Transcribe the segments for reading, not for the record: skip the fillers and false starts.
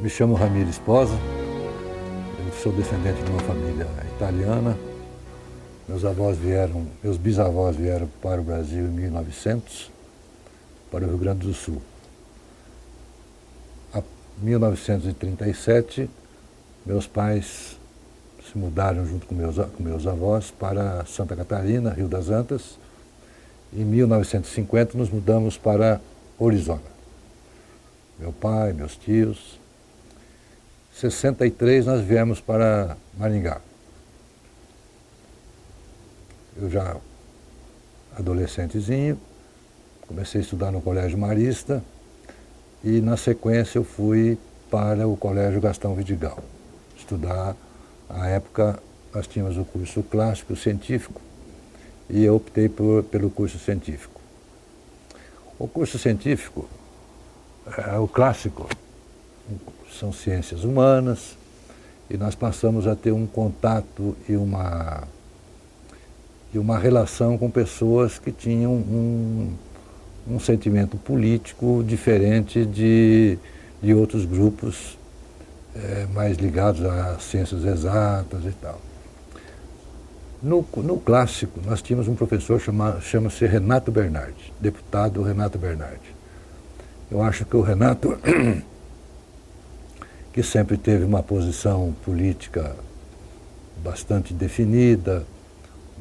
Me chamo Ramiro Esposa, eu sou descendente de uma família italiana. Meus bisavós vieram para o Brasil em 1900, para o Rio Grande do Sul. Em 1937, meus pais se mudaram junto com meus avós para Santa Catarina, Rio das Antas. Em 1950, nos mudamos para Orizona. Meu pai, meus tios. Em 63, nós viemos para Maringá. Eu já adolescentezinho, comecei a estudar no Colégio Marista e, na sequência, eu fui para o Colégio Gastão Vidigal estudar. Na época, nós tínhamos o curso clássico científico e eu optei pelo curso científico. O curso científico, o clássico, são ciências humanas e nós passamos a ter um contato e uma relação com pessoas que tinham um sentimento político diferente de outros grupos mais ligados às ciências exatas e tal. No clássico, nós tínhamos um professor chama-se Renato Bernardi, deputado Renato Bernardi. Eu acho que o Renato, que sempre teve uma posição política bastante definida,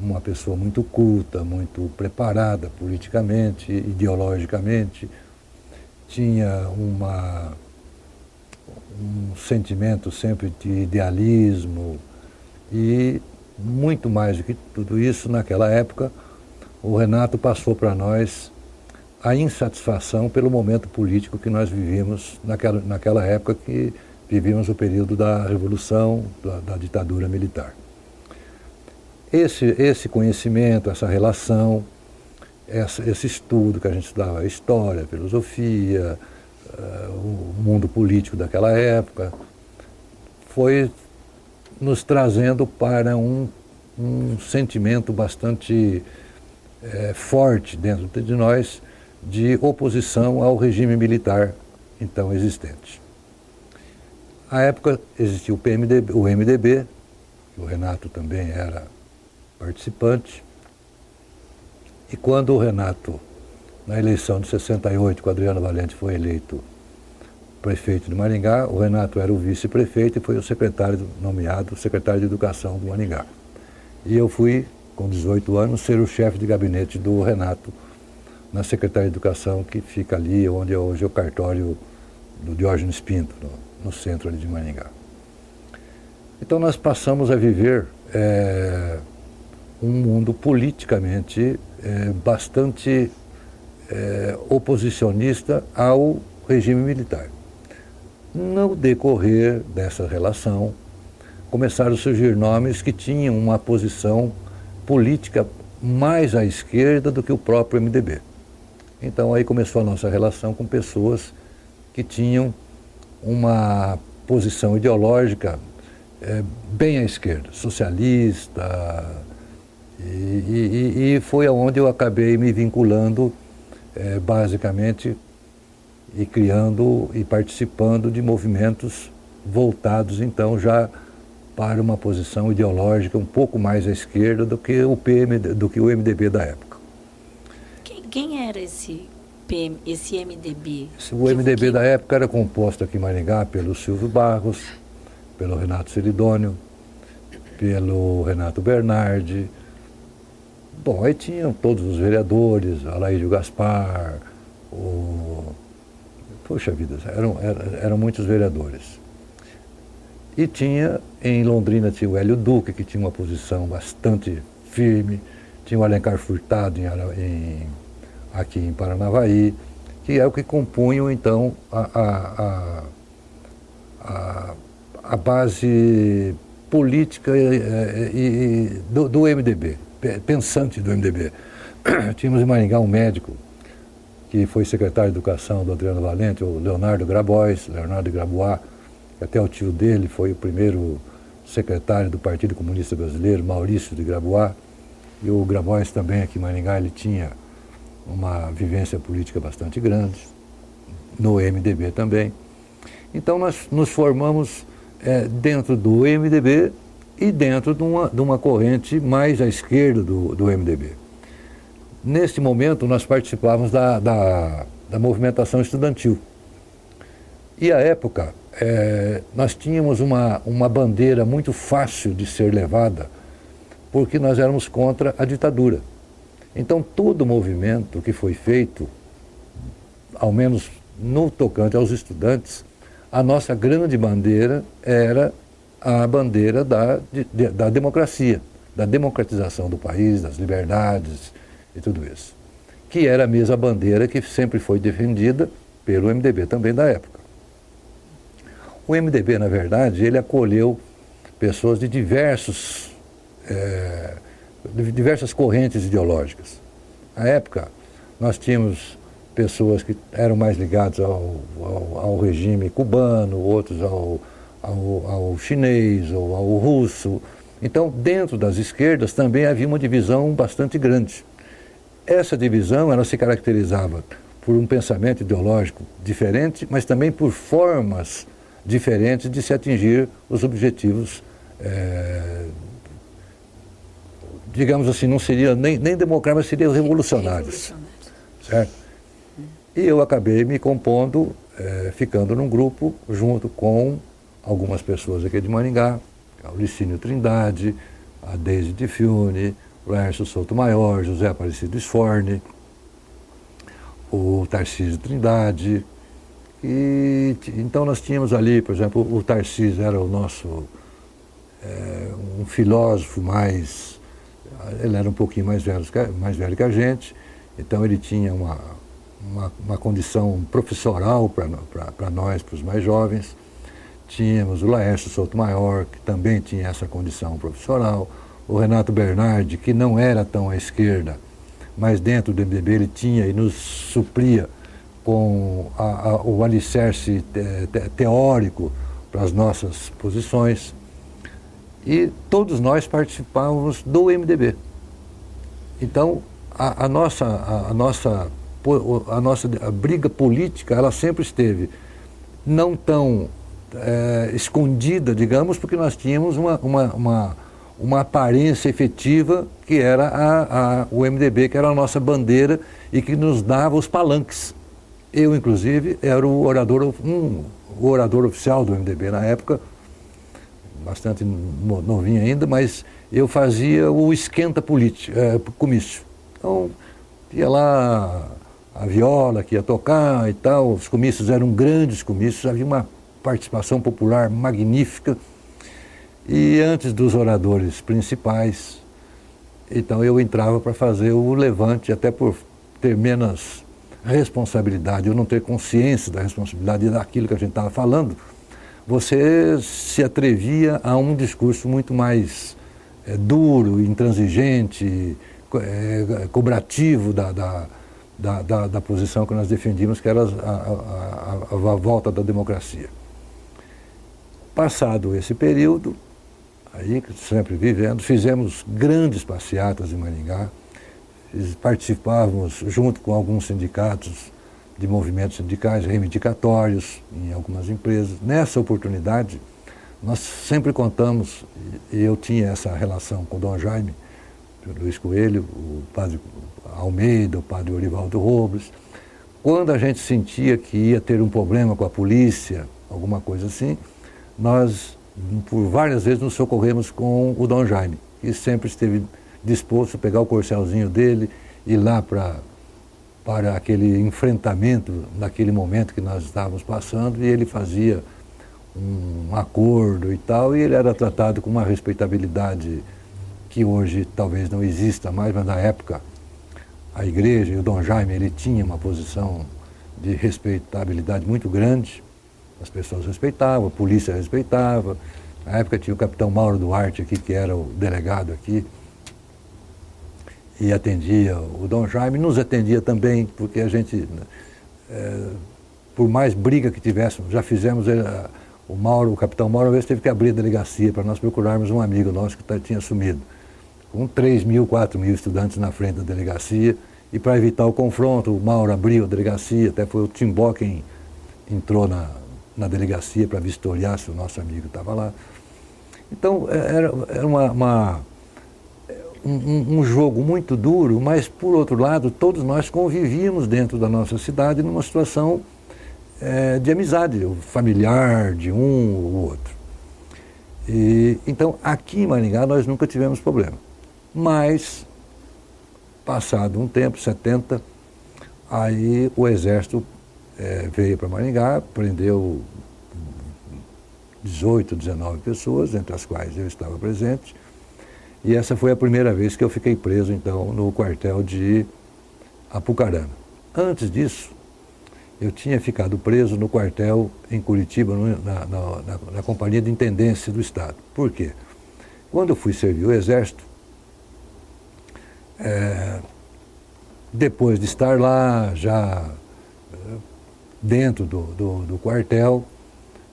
uma pessoa muito culta, muito preparada politicamente, ideologicamente, tinha um sentimento sempre de idealismo e, muito mais do que tudo isso, naquela época, o Renato passou para nós a insatisfação pelo momento político que nós vivíamos naquela época, que vivíamos o período da Revolução, da ditadura militar. Esse conhecimento, essa relação, esse estudo que a gente estudava, a história, a filosofia, o mundo político daquela época, foi nos trazendo para um sentimento bastante forte dentro de nós de oposição ao regime militar então existente. À época existia o MDB, o Renato também era participante, e quando o Renato, na eleição de 68, quando Adriano Valente foi eleito prefeito de Maringá, o Renato era o vice-prefeito e foi o nomeado secretário de Educação do Maringá. E eu fui, com 18 anos, ser o chefe de gabinete do Renato na Secretaria de Educação, que fica ali onde hoje é o cartório do Diógenes Pinto, no centro ali de Maringá. Então nós passamos a viver um mundo politicamente bastante oposicionista ao regime militar. No decorrer dessa relação, começaram a surgir nomes que tinham uma posição política mais à esquerda do que o próprio MDB. Então aí começou a nossa relação com pessoas que tinham uma posição ideológica bem à esquerda, socialista, e foi aonde eu acabei me vinculando basicamente e criando e participando de movimentos voltados então já para uma posição ideológica um pouco mais à esquerda do que o MDB da época. Quem era esse MDB? O MDB da época era composto aqui em Maringá pelo Silvio Barros, pelo Renato Ceridônio, pelo Renato Bernardi. Bom, aí tinham todos os vereadores, Alaídio Gaspar, poxa vida, eram muitos vereadores. E em Londrina tinha o Hélio Duque, que tinha uma posição bastante firme, tinha o Alencar Furtado aqui em Paranavaí, que é o que compunham então a base política do MDB, pensante do MDB. Tínhamos em Maringá um médico que foi secretário de Educação do Adriano Valente, o Leonardo Grabois, Leonardo Grabois, que até o tio dele foi o primeiro secretário do Partido Comunista Brasileiro, Maurício de Grabois, e o Grabois também aqui em Maringá, ele tinha uma vivência política bastante grande, no MDB também. Então nós nos formamos dentro do MDB e dentro de uma corrente mais à esquerda do MDB. Neste momento nós participávamos da movimentação estudantil. E à época nós tínhamos uma bandeira muito fácil de ser levada, porque nós éramos contra a ditadura. Então todo movimento que foi feito, ao menos no tocante aos estudantes, a nossa grande bandeira era a bandeira da democracia, da democratização do país, das liberdades e tudo isso. Que era a mesma bandeira que sempre foi defendida pelo MDB também da época. O MDB, na verdade, ele acolheu pessoas de diversas correntes ideológicas. Na época, nós tínhamos pessoas que eram mais ligadas ao regime cubano, outros ao chinês ou ao russo. Então, dentro das esquerdas também havia uma divisão bastante grande. Essa divisão ela se caracterizava por um pensamento ideológico diferente, mas também por formas diferentes de se atingir os objetivos, digamos assim, não seria nem democrático, mas seriam revolucionários. Certo? E eu acabei me compondo, ficando num grupo junto com algumas pessoas aqui de Maringá, o Licínio Trindade, a Deise de Fiune, o Laércio Souto-Maior, José Aparecido Sforne, o Tarcísio Trindade. E então nós tínhamos ali, por exemplo, o Tarcísio era o nosso, um filósofo ele era um pouquinho mais velho que a gente, então ele tinha uma condição professoral para nós, para os mais jovens. Tínhamos o Laércio Souto-Maior, que também tinha essa condição professoral, o Renato Bernardi, que não era tão à esquerda, mas dentro do MDB ele tinha e nos supria com o alicerce teórico para as nossas posições. E todos nós participávamos do MDB. Então, a nossa briga política, ela sempre esteve não tão escondida, digamos, porque nós tínhamos uma aparência efetiva que era o MDB, que era a nossa bandeira e que nos dava os palanques. Eu, inclusive, era o orador oficial do MDB na época, bastante novinho ainda, mas eu fazia o esquenta comício. Então, ia lá a viola que ia tocar e tal, os comícios eram grandes comícios, havia uma participação popular magnífica. E antes dos oradores principais, então eu entrava para fazer o levante, até por ter menos responsabilidade, eu não ter consciência da responsabilidade daquilo que a gente estava falando, você se atrevia a um discurso muito mais duro, intransigente, cobrativo da posição que nós defendíamos, que era a volta da democracia. Passado esse período, aí sempre vivendo, fizemos grandes passeatas em Maringá, participávamos junto com alguns sindicatos de movimentos sindicais reivindicatórios em algumas empresas. Nessa oportunidade, nós sempre contamos, e eu tinha essa relação com o Dom Jaime, o Luiz Coelho, o padre Almeida, o padre Orivaldo Robles. Quando a gente sentia que ia ter um problema com a polícia, alguma coisa assim, nós, por várias vezes, nos socorremos com o Dom Jaime, que sempre esteve disposto a pegar o corcelzinho dele e ir lá para aquele enfrentamento naquele momento que nós estávamos passando, e ele fazia um acordo e tal, e ele era tratado com uma respeitabilidade que hoje talvez não exista mais, mas na época a igreja e o Dom Jaime, ele tinha uma posição de respeitabilidade muito grande, as pessoas respeitavam, a polícia respeitava. Na época tinha o capitão Mauro Duarte aqui, que era o delegado aqui, e atendia o Dom Jaime, nos atendia também, porque a gente, por mais briga que tivéssemos, já fizemos, o capitão Mauro, uma vez teve que abrir a delegacia para nós procurarmos um amigo nosso que tinha sumido, com 3.000, 4.000 estudantes na frente da delegacia, e para evitar o confronto, o Mauro abriu a delegacia, até foi o Timbó quem entrou na delegacia para vistoriar se o nosso amigo estava lá. Então, era um jogo muito duro, mas, por outro lado, todos nós convivíamos dentro da nossa cidade numa situação de amizade, familiar de um ou outro. Então, aqui em Maringá, nós nunca tivemos problema. Mas, passado um tempo, 70, aí o Exército veio para Maringá, prendeu 18, 19 pessoas, entre as quais eu estava presente. E essa foi a primeira vez que eu fiquei preso, então, no quartel de Apucarana. Antes disso, eu tinha ficado preso no quartel em Curitiba, na Companhia de Intendência do Estado. Por quê? Quando eu fui servir o Exército, depois de estar lá, já dentro do quartel,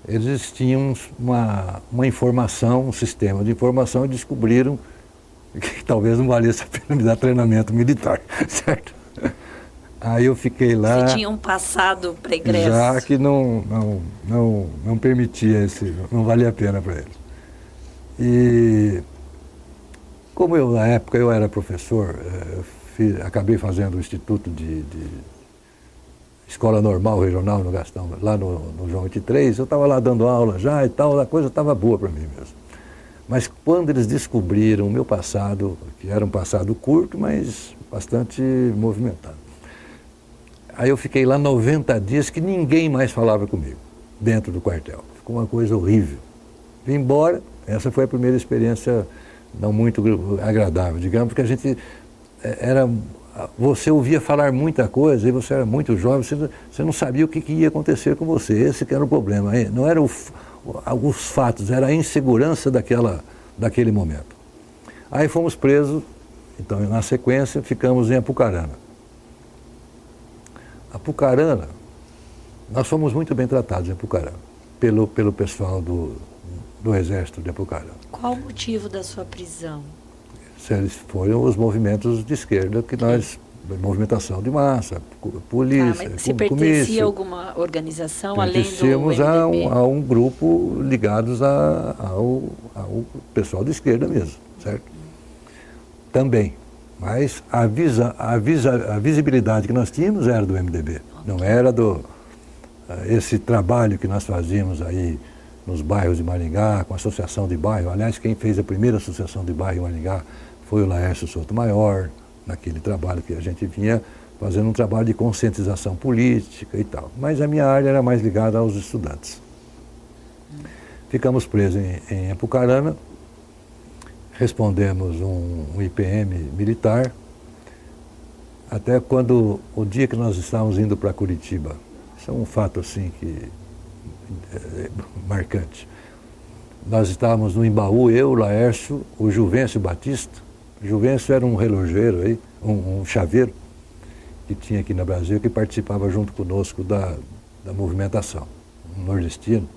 eles tinham uma informação, um sistema de informação, e descobriram que talvez não valesse a pena me dar treinamento militar, certo? Aí eu fiquei lá... Você tinha um passado pregresso. Já que não permitia não valia a pena para eles. E como na época eu era professor, acabei fazendo o Instituto de Escola Normal Regional no Gastão, lá no João 23, eu estava lá dando aula já e tal, a coisa estava boa para mim mesmo. Mas quando eles descobriram o meu passado, que era um passado curto, mas bastante movimentado, aí eu fiquei lá 90 dias que ninguém mais falava comigo, dentro do quartel. Ficou uma coisa horrível. Vim embora, essa foi a primeira experiência não muito agradável, digamos, porque a gente você ouvia falar muita coisa e você era muito jovem, você não sabia o que ia acontecer com você, esse que era o problema. Não eram os fatos, era a insegurança daquele momento. Aí fomos presos, então na sequência ficamos em Apucarana. Apucarana, nós fomos muito bem tratados em Apucarana, pelo pessoal do Exército de Apucarana. Qual o motivo da sua prisão? Foram os movimentos de esquerda que nós, movimentação de massa, polícia, mas se pertencia a alguma organização além do MDB? Pertencíamos a um grupo ligados ao pessoal de esquerda mesmo, certo? Também. Mas a visibilidade que nós tínhamos era do MDB, não era esse trabalho que nós fazíamos aí nos bairros de Maringá, com a associação de bairro. Aliás, quem fez a primeira associação de bairro em Maringá foi o Laércio Sotomayor, naquele trabalho que a gente vinha fazendo um trabalho de conscientização política e tal. Mas a minha área era mais ligada aos estudantes. Ficamos presos em Apucarana, respondemos um IPM militar, até quando, o dia que nós estávamos indo para Curitiba. Isso é um fato assim que marcante. Nós estávamos no Embaú, eu, o Laércio, o Juvencio Batista. O Juvencio era um relojeiro aí, um chaveiro que tinha aqui no Brasil, que participava junto conosco da movimentação, um nordestino.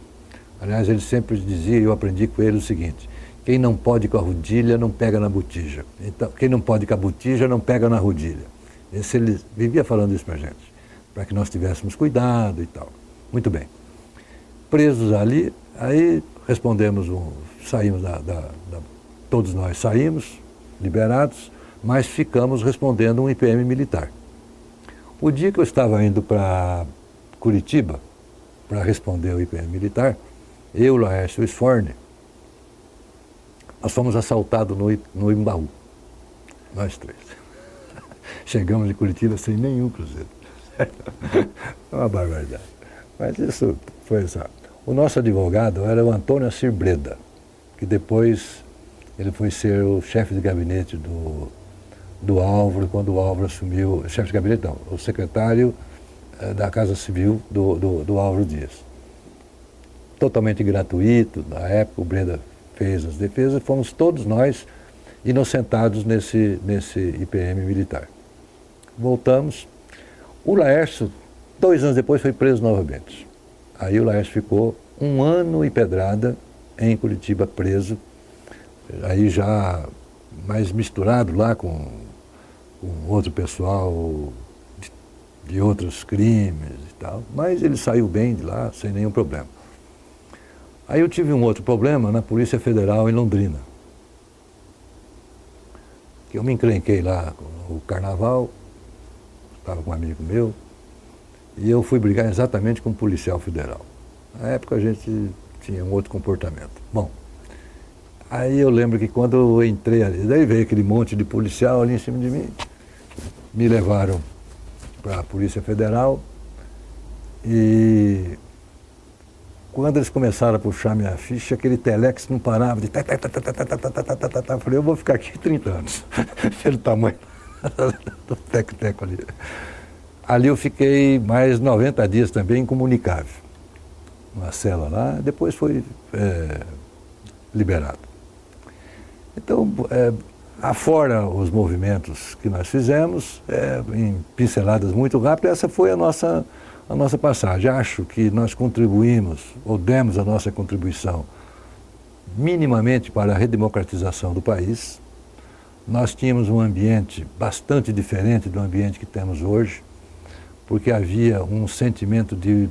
Aliás, ele sempre dizia, e eu aprendi com ele o seguinte: quem não pode com a rodilha não pega na botija. Então, quem não pode com a botija não pega na rodilha. Ele vivia falando isso para a gente, para que nós tivéssemos cuidado e tal. Muito bem. Presos ali, aí respondemos, saímos todos nós saímos, liberados, mas ficamos respondendo um IPM militar. O dia que eu estava indo para Curitiba, para responder o IPM militar, eu, Laércio e o Sforne, nós fomos assaltados no Embaú, nós três. Chegamos em Curitiba sem nenhum cruzeiro. É uma barbaridade. Mas isso foi só. O nosso advogado era o Antônio Assir Breda, que depois ele foi ser o chefe de gabinete do Álvaro, quando o Álvaro assumiu, chefe de gabinete não, o secretário da Casa Civil do Álvaro Dias. Totalmente gratuito, na época o Breda fez as defesas, fomos todos nós inocentados nesse IPM militar. Voltamos, o Laércio, 2 anos depois, foi preso novamente. Aí o Laércio ficou 1 ano e pedrada em Curitiba preso, aí já mais misturado lá com outro pessoal de outros crimes e tal, mas ele saiu bem de lá, sem nenhum problema. Aí eu tive um outro problema na Polícia Federal em Londrina, que eu me encrenquei lá no carnaval, estava com um amigo meu, e eu fui brigar exatamente com um policial federal. Na época a gente tinha um outro comportamento. Bom, aí eu lembro que quando eu entrei ali, daí veio aquele monte de policial ali em cima de mim, me levaram para a Polícia Federal e quando eles começaram a puxar minha ficha, aquele telex não parava de eu falei, eu vou ficar aqui 30 anos, pelo tamanho do teco-teco ali. Ali eu fiquei mais 90 dias também incomunicável, uma cela lá, depois foi liberado. Então, afora os movimentos que nós fizemos, em pinceladas muito rápidas, essa foi a nossa passagem. Acho que nós contribuímos, ou demos a nossa contribuição, minimamente para a redemocratização do país. Nós tínhamos um ambiente bastante diferente do ambiente que temos hoje, porque havia um sentimento de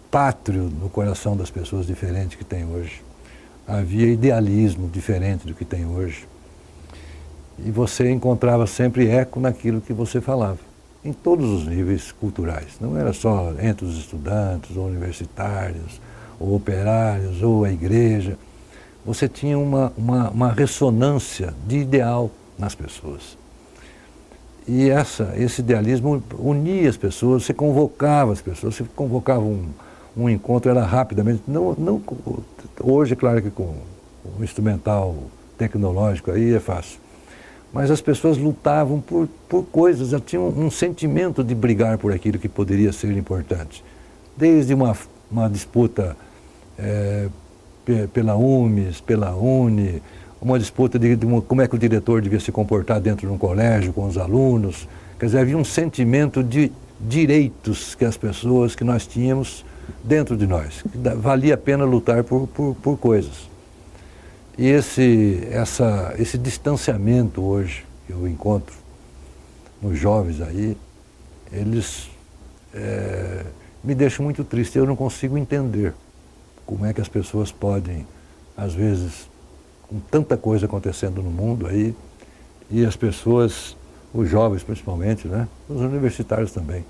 pátrio no coração das pessoas diferente que tem hoje. Havia idealismo diferente do que tem hoje. E você encontrava sempre eco naquilo que você falava, em todos os níveis culturais. Não era só entre os estudantes, ou universitários, ou operários, ou a igreja. Você tinha uma ressonância de ideal nas pessoas. E esse idealismo unia as pessoas, você convocava as pessoas, você convocava um encontro, era rapidamente, não, hoje é claro que com o instrumental tecnológico aí é fácil, mas as pessoas lutavam por coisas, já tinham um sentimento de brigar por aquilo que poderia ser importante, desde uma disputa pela UMES, pela UNE, uma disputa de como é que o diretor devia se comportar dentro de um colégio com os alunos. Quer dizer, havia um sentimento de direitos que as pessoas, que nós tínhamos dentro de nós, que valia a pena lutar por coisas. E esse distanciamento hoje que eu encontro nos jovens aí, eles me deixam muito triste. Eu não consigo entender como é que as pessoas podem, às vezes, com tanta coisa acontecendo no mundo aí, e as pessoas, os jovens principalmente, né, os universitários também,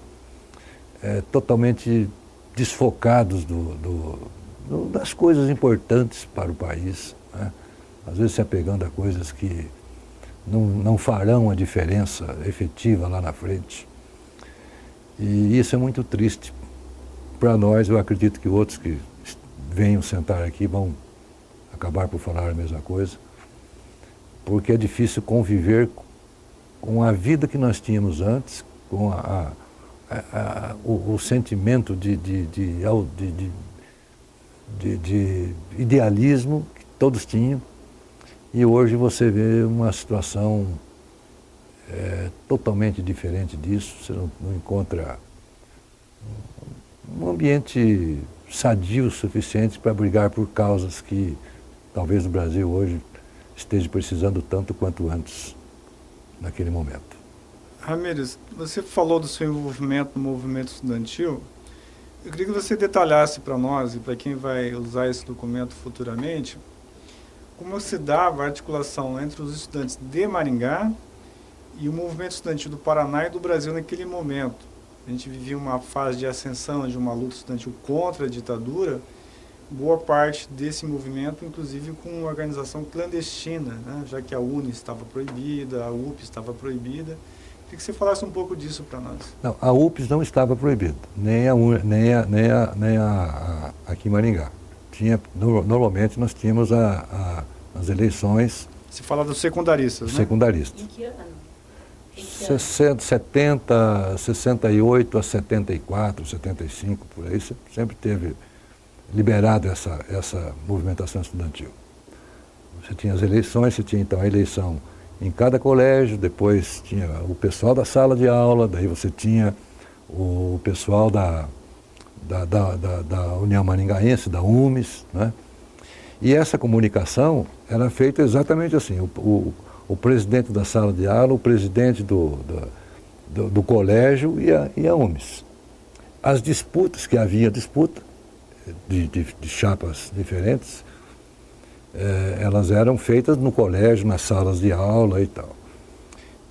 totalmente desfocados das coisas importantes para o país, né? Às vezes se apegando a coisas que não farão a diferença efetiva lá na frente. E isso é muito triste para nós. Eu acredito que outros que venham sentar aqui vão acabar por falar a mesma coisa, porque é difícil conviver com a vida que nós tínhamos antes, com o sentimento de idealismo que todos tinham, e hoje você vê uma situação totalmente diferente disso. Você não encontra um ambiente sadio o suficiente para brigar por causas que talvez o Brasil hoje esteja precisando tanto quanto antes, naquele momento. Ramírez, você falou do seu envolvimento no movimento estudantil. Eu queria que você detalhasse para nós e para quem vai usar esse documento futuramente, como se dava a articulação entre os estudantes de Maringá e o movimento estudantil do Paraná e do Brasil naquele momento. A gente vivia uma fase de ascensão de uma luta estudantil contra a ditadura, boa parte desse movimento, inclusive com uma organização clandestina, né? Já que a UNE estava proibida, a UPS estava proibida. Queria que você falasse um pouco disso para nós. Não, a UPS não estava proibida, nem aqui em Maringá. Normalmente nós tínhamos as eleições... Você fala dos secundaristas, né? Secundaristas. Em que ano? 70, 68 a 74, 75, por aí, sempre teve liberado essa movimentação estudantil. Você tinha as eleições, você tinha então a eleição em cada colégio, depois tinha o pessoal da sala de aula, daí você tinha o pessoal da União Maringaense, da UMES, né? E essa comunicação era feita exatamente assim, o presidente da sala de aula, o presidente do colégio e a UMES. As disputas, que havia disputa de chapas diferentes, elas eram feitas no colégio, nas salas de aula e tal.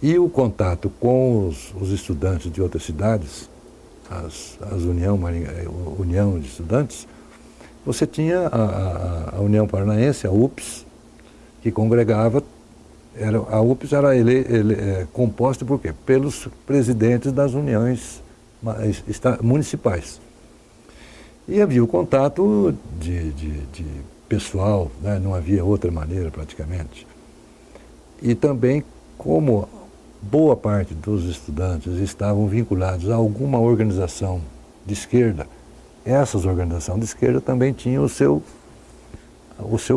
E o contato com os estudantes de outras cidades, as União de Estudantes, você tinha a União Paranaense, a UPS, que congregava. A UPS era composta por quê? Pelos presidentes das uniões municipais. E havia o contato de pessoal, né? Não havia outra maneira praticamente. E também, como boa parte dos estudantes estavam vinculados a alguma organização de esquerda, essas organizações de esquerda também tinham o seu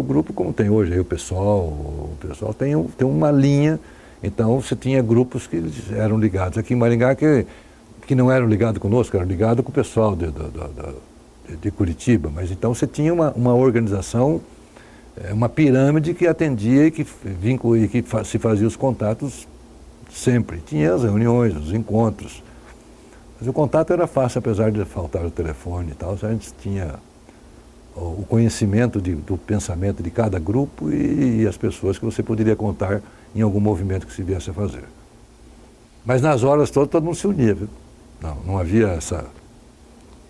grupo, como tem hoje aí o pessoal tem uma linha. Então você tinha grupos que eram ligados aqui em Maringá, que não eram ligados conosco, eram ligados com o pessoal de Curitiba, mas então você tinha uma organização, uma pirâmide que atendia e que se fazia os contatos sempre. Tinha as reuniões, os encontros, mas o contato era fácil, apesar de faltar o telefone e tal. A gente tinha o conhecimento do pensamento de cada grupo e as pessoas que você poderia contar em algum movimento que se viesse a fazer. Mas nas horas todas todo mundo se unia, viu? Não havia essa...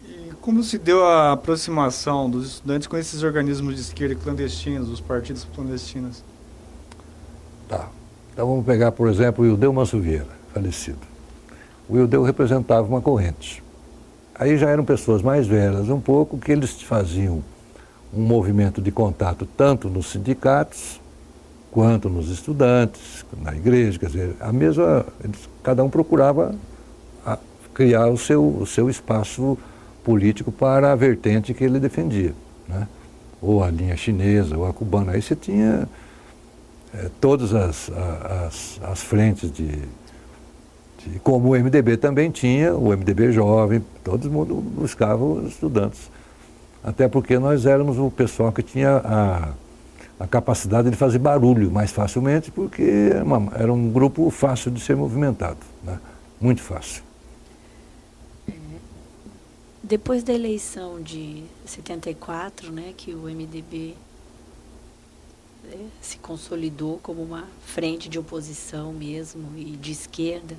E como se deu a aproximação dos estudantes com esses organismos de esquerda clandestinos, os partidos clandestinos? Tá. Então vamos pegar, por exemplo, o Ildeu Manso Vieira, falecido. O Ildeu representava uma corrente. Aí já eram pessoas mais velhas um pouco, que eles faziam um movimento de contato tanto nos sindicatos quanto nos estudantes, na igreja, quer dizer, cada um procurava criar o seu espaço político para a vertente que ele defendia, né? Ou a linha chinesa, ou a cubana. Aí você tinha todas as frentes como o MDB também tinha, o MDB jovem, todo mundo buscava os estudantes. Até porque nós éramos o pessoal que tinha a capacidade de fazer barulho mais facilmente, porque era um grupo fácil de ser movimentado, né? Muito fácil. Depois da eleição de 74, né, que o MDB se consolidou como uma frente de oposição mesmo e de esquerda,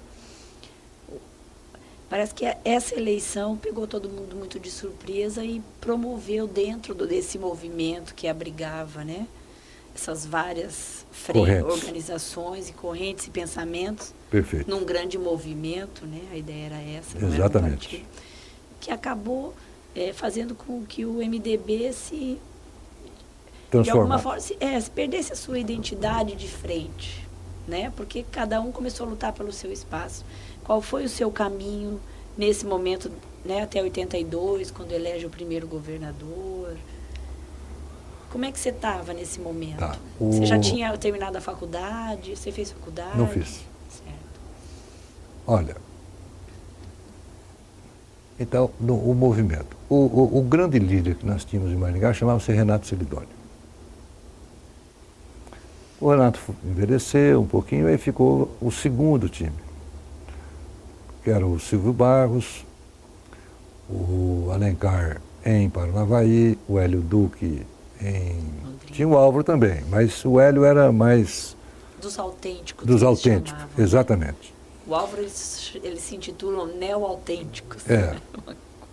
parece que essa eleição pegou todo mundo muito de surpresa e promoveu dentro desse movimento que abrigava, né, essas várias organizações e correntes e pensamentos. Perfeito. Num grande movimento, né, a ideia era essa. Exatamente. Que acabou fazendo com que o MDB se de alguma forma se perdesse a sua identidade de frente, né? Porque cada um começou a lutar pelo seu espaço. Qual foi o seu caminho nesse momento, né, até 82, quando elege o primeiro governador? Como é que você estava nesse momento? Tá. Você já tinha terminado a faculdade? Você fez faculdade? Não fiz. Certo. Olha, então, o movimento. O grande líder que nós tínhamos em Maringá chamava-se Renato Celidônio. O Renato envelheceu um pouquinho, aí ficou o segundo time, que era o Silvio Barros, o Alencar em Paranavaí, o Hélio Duque tinha o Álvaro também, mas o Hélio era mais... Dos autênticos. Dos autênticos, chamavam, exatamente. Né? O Álvaro, eles se intitulam neo-autênticos.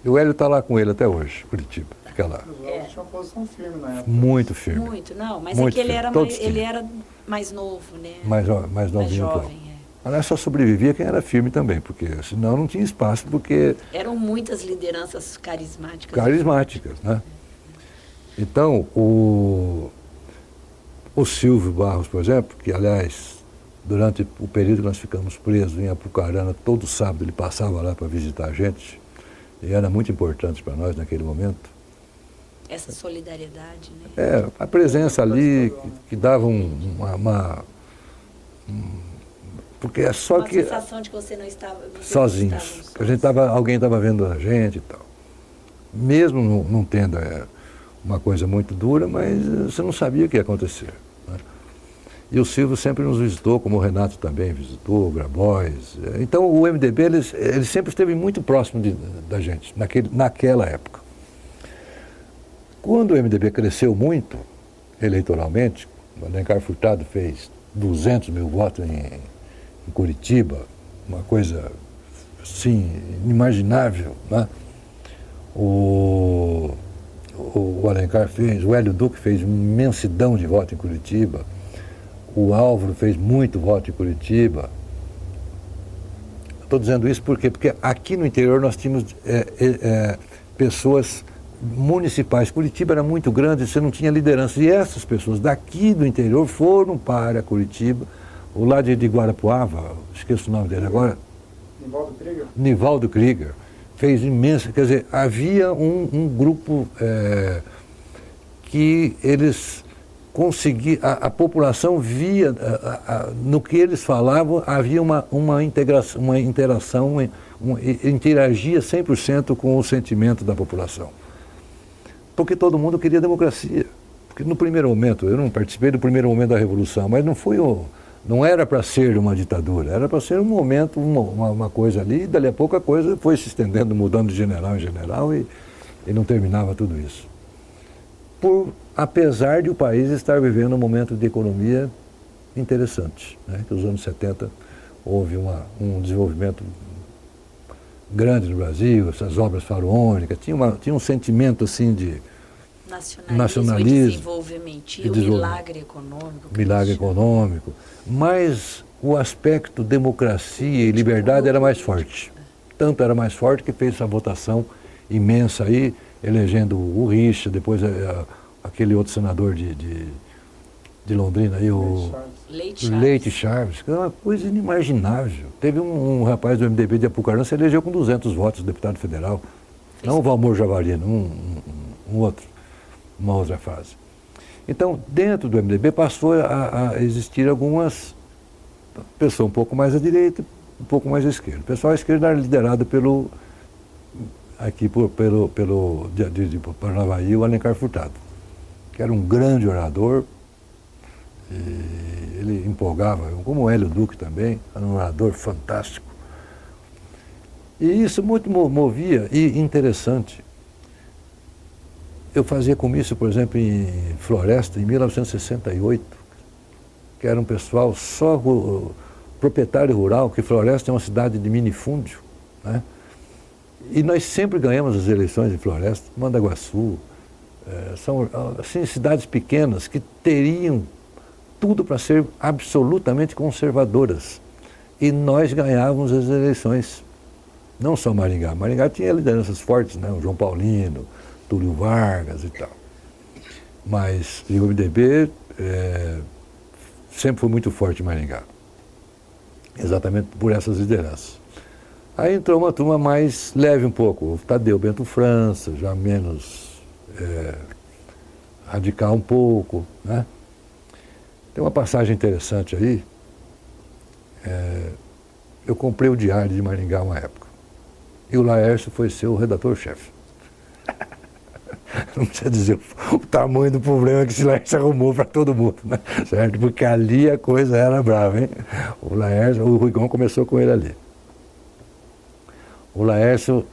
E o Hélio está lá com ele até hoje, Curitiba, fica lá. O Álvaro tinha uma posição firme na época. Muito firme. Muito, não, mas muito é que ele firme. era mais novo, né? Mais novinho. jovem, Mas só sobrevivia quem era firme também, porque senão não tinha espaço, porque... Eram muitas lideranças carismáticas. Carismáticas, né? Então, o Silvio Barros, por exemplo, que, aliás, durante o período que nós ficamos presos em Apucarana, todo sábado ele passava lá para visitar a gente, e era muito importante para nós naquele momento. Essa solidariedade, né? A presença ali que dava porque é só uma que... sensação de que você não estava... Sozinhos. Alguém estava vendo a gente e tal. Mesmo não tendo uma coisa muito dura, mas você não sabia o que ia acontecer, né? E o Silvio sempre nos visitou, como o Renato também visitou, o Grabois. Então o MDB ele sempre esteve muito próximo da gente, naquela época. Quando o MDB cresceu muito, eleitoralmente, o Alencar Furtado fez 200 mil votos em Curitiba, uma coisa assim, inimaginável, né? O Alencar fez, o Hélio Duque fez uma imensidão de votos em Curitiba, o Álvaro fez muito voto em Curitiba. Estou dizendo isso porque aqui no interior nós tínhamos pessoas municipais. Curitiba era muito grande, você não tinha liderança. E essas pessoas daqui do interior foram para Curitiba. O lá de Guarapuava, esqueço o nome dele agora. Nivaldo Krieger. Fez imensa. Quer dizer, havia um grupo que eles conseguiam. A população via, no que eles falavam, havia uma interação, interagia 100% com o sentimento da população. Porque todo mundo queria democracia. Porque no primeiro momento, eu não participei do primeiro momento da Revolução, mas não era para ser uma ditadura, era para ser um momento, uma coisa ali, e dali a pouco a coisa foi se estendendo, mudando de general em general, e não terminava tudo isso. Apesar de o país estar vivendo um momento de economia interessante, né? Que nos anos 70 houve um desenvolvimento grande no Brasil, essas obras faraônicas, tinha um sentimento assim de nacionalismo, desenvolvimentismo, milagre econômico, mas o aspecto democracia e liberdade era mais forte. Tanto era mais forte que fez essa votação imensa aí, elegendo o Richa, depois aquele outro senador de Londrina aí, o Leite Chaves, que é uma coisa inimaginável. Teve um rapaz do MDB de Apucarana que se elegeu com 200 votos, deputado federal. Não o Valmor Javarino, uma outra fase. Então, dentro do MDB passou a existir algumas pessoas um pouco mais à direita, um pouco mais à esquerda. O pessoal à esquerda era liderado pelo de Paranavaí, o Alencar Furtado, que era um grande orador. E ele empolgava, como o Hélio Duque também, era um orador fantástico. E isso muito movia, e interessante. Eu fazia comício, por exemplo, em Floresta, em 1968, que era um pessoal só proprietário rural, que Floresta é uma cidade de minifúndio, né? E nós sempre ganhamos as eleições em Floresta, Mandaguaçu, são assim, cidades pequenas que teriam tudo para ser absolutamente conservadoras. E nós ganhávamos as eleições. Não só Maringá. Maringá tinha lideranças fortes, né? O João Paulino, Túlio Vargas e tal. Mas o MDB sempre foi muito forte em Maringá. Exatamente por essas lideranças. Aí entrou uma turma mais leve um pouco. O Tadeu Bento França, já menos radical um pouco, né? Tem uma passagem interessante aí. Eu comprei o Diário de Maringá uma época. E o Laércio foi ser o redator-chefe. Não precisa dizer o tamanho do problema que esse Laércio arrumou para todo mundo, né? Certo? Porque ali a coisa era brava, hein? O Laércio, o Ruigão começou com ele ali. O Laércio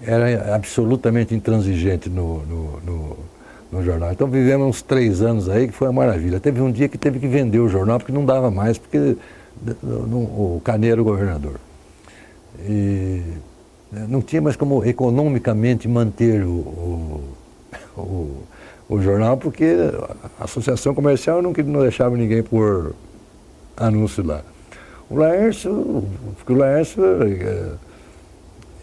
era absolutamente intransigente no jornal. Então vivemos uns 3 anos aí que foi uma maravilha. Teve um dia que teve que vender o jornal porque não dava mais, porque o Caneiro era o governador. E não tinha mais como economicamente manter o jornal, porque a associação comercial não deixava ninguém pôr anúncio lá. O Laércio,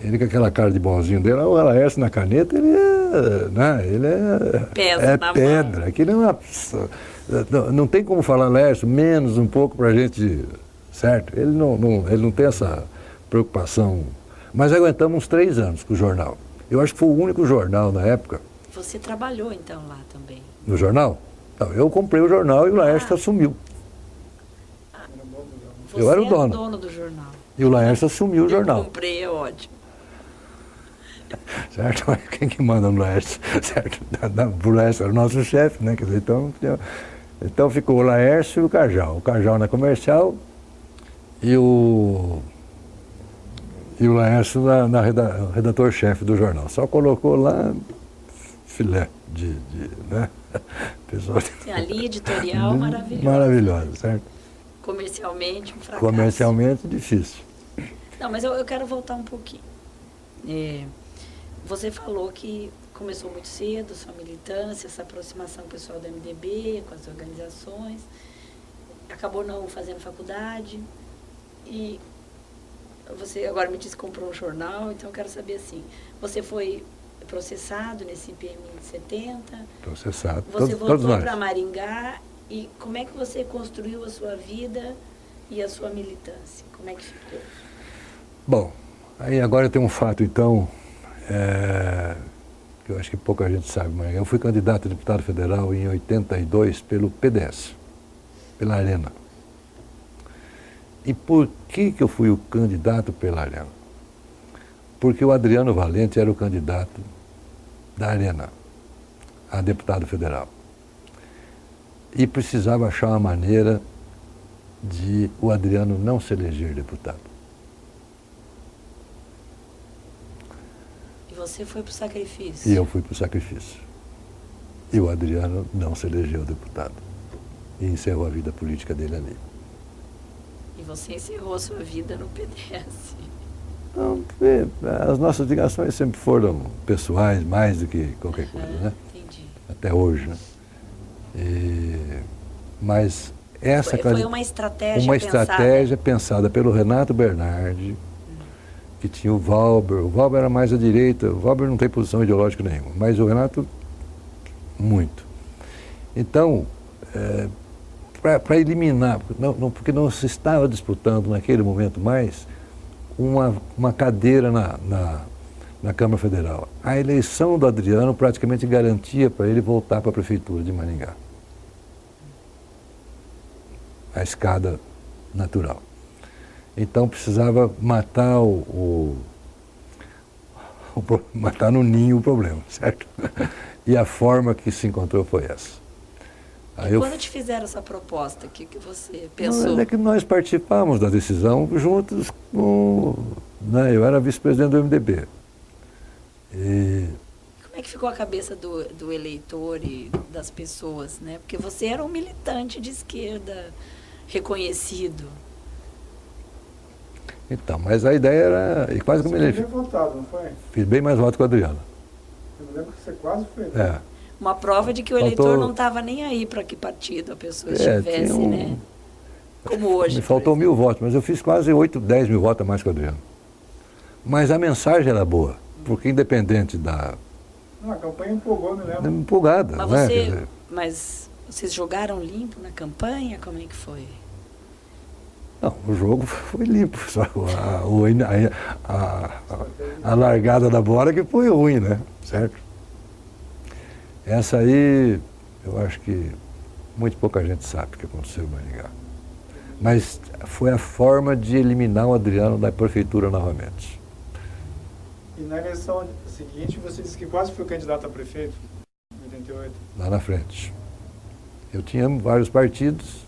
ele com aquela cara de bonzinho dele, o Laércio na caneta, ele é pedra. Aquilo não tem como falar Laércio menos um pouco para a gente, certo? Ele não tem essa preocupação. Mas aguentamos uns 3 anos com o jornal. Eu acho que foi o único jornal na época. Você trabalhou então lá também? No jornal? Não, eu comprei o jornal e o Laércio assumiu. Você eu era o dono do jornal. E o Laércio assumiu o jornal. Eu comprei, é ótimo. Certo? Quem que manda no Laércio? Certo? O Laércio era o nosso chefe, né? Quer dizer, então, Então ficou o Laércio e o Cajal na Comercial e o Laércio redator-chefe do jornal. Só colocou lá filé né? Pessoal... Sim, a linha editorial maravilhosa. Maravilhosa, certo? Comercialmente, um fracasso. Comercialmente, difícil. Não, mas eu quero voltar um pouquinho. Você falou que começou muito cedo, sua militância, essa aproximação com o pessoal do MDB, com as organizações, acabou não fazendo faculdade, e você agora me disse que comprou um jornal, então eu quero saber assim, você foi processado nesse IPM de 70? Processado, você todos voltou nós. para Maringá, e como é que você construiu a sua vida e a sua militância? Como é que ficou? Bom, aí agora tem um fato, então, que eu acho que pouca gente sabe, mas eu fui candidato a deputado federal em 82 pelo PDS, pela Arena. E por que eu fui o candidato pela Arena? Porque o Adriano Valente era o candidato da Arena a deputado federal. E precisava achar uma maneira de o Adriano não se eleger deputado. E você foi para o sacrifício? E eu fui para o sacrifício. E o Adriano não se elegeu deputado. E encerrou a vida política dele ali. E você encerrou a sua vida no PDS? Não, as nossas ligações sempre foram pessoais, mais do que qualquer coisa, né? Entendi. Até hoje, né? Mas essa... Foi uma estratégia uma estratégia pensada pelo Renato Bernardi, que tinha o Valber era mais à direita, o Valber não tem posição ideológica nenhuma, mas o Renato, muito. Então, para eliminar, porque não se estava disputando naquele momento mais uma cadeira na Câmara Federal. A eleição do Adriano praticamente garantia para ele voltar para a Prefeitura de Maringá. A escada natural. Então precisava matar matar no ninho o problema, certo? E a forma que se encontrou foi essa. E quando te fizeram essa proposta, o que você pensou? É que nós participamos da decisão juntos com... Né, eu era vice-presidente do MDB. Como é que ficou a cabeça do eleitor e das pessoas, né? Porque você era um militante de esquerda reconhecido. Então, mas a ideia era... E quase que eu me elegi. Você foi votado, não foi? Fiz bem mais voto que o Adriano. Eu me lembro que você quase foi. Uma prova de que o eleitor não estava nem aí para que partido a pessoa estivesse, né? Como hoje. Me faltou 1.000 votos, mas eu fiz quase 8, 10 mil votos a mais que o Adriano. Mas a mensagem era boa, porque independente da... Não, a campanha empolgou, me lembro. Empolgada, mas né? Mas vocês jogaram limpo na campanha? Como é que foi? Não, o jogo foi limpo, só a largada da bola que foi ruim, né? Certo? Essa aí, eu acho que muito pouca gente sabe o que aconteceu em Maringá. Mas foi a forma de eliminar o Adriano da prefeitura novamente. E na eleição seguinte, você disse que quase foi candidato a prefeito, em 88? Lá na frente. Eu tinha vários partidos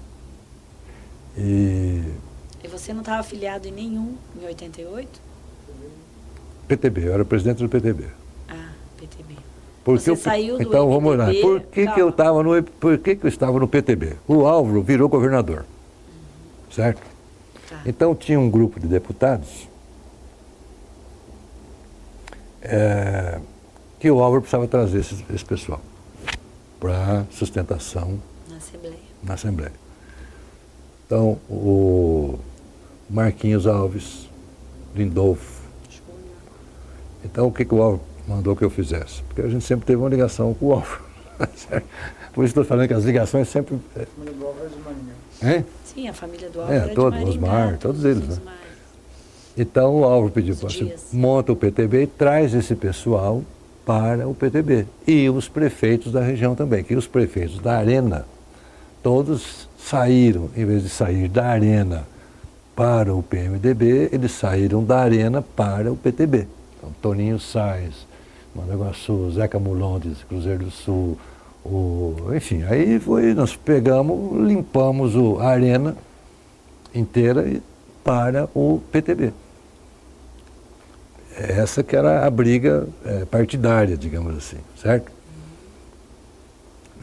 e você não estava afiliado em nenhum em 88? PTB, eu era presidente do PTB. Ah, PTB. Porque você saiu do então, MDB, vamos lá. Por que eu estava no PTB? O Álvaro virou governador. Certo? Tá. Então tinha um grupo de deputados que o Álvaro precisava trazer esse pessoal para sustentação na Assembleia. Então, o Marquinhos Alves, Lindolfo. Então, o que o Álvaro mandou que eu fizesse? Porque a gente sempre teve uma ligação com o Álvaro. Por isso estou falando que as ligações sempre... A família do Álvaro é de Maringá. Hein? Sim, a família do Álvaro é de todos, Maringá. Osmar, todos eles, né? Então, o Álvaro pediu para você, monta o PTB e traz esse pessoal para o PTB. E os prefeitos da região também, que os prefeitos da Arena, todos saíram, em vez de sair da Arena para o PMDB, eles saíram da Arena para o PTB. Então, Toninho Sais, Manoel Iguaçu, Zeca Mulondes, Cruzeiro do Sul, Enfim, aí nós pegamos, limpamos a arena inteira para o PTB. Essa que era a briga partidária, digamos assim, certo?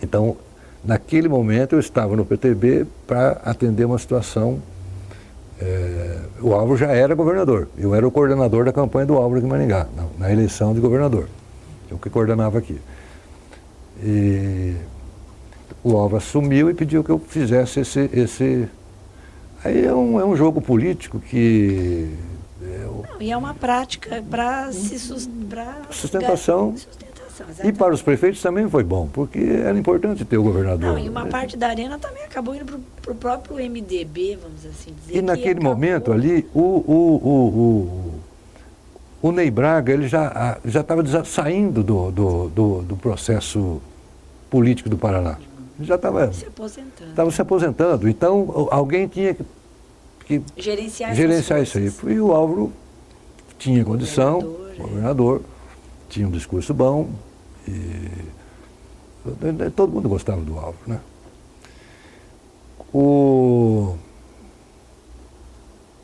Então, naquele momento eu estava no PTB para atender uma situação. O Álvaro já era governador, eu era o coordenador da campanha do Álvaro aqui em Maringá, na eleição de governador, eu que coordenava aqui. E o Álvaro assumiu e pediu que eu fizesse esse... Aí é um jogo político que... Não, e é uma prática para sustentação. E para os prefeitos também foi bom, porque era importante ter o governador. Não, e uma parte da arena também acabou indo para o próprio MDB, vamos assim dizer. E naquele momento ali, o Ney Braga ele já estava saindo do processo político do Paraná. Ele já estava se aposentando. Então, alguém tinha que gerenciar isso aí. E o Álvaro tinha condição, governador, tinha um discurso bom, e todo mundo gostava do Álvaro, né? O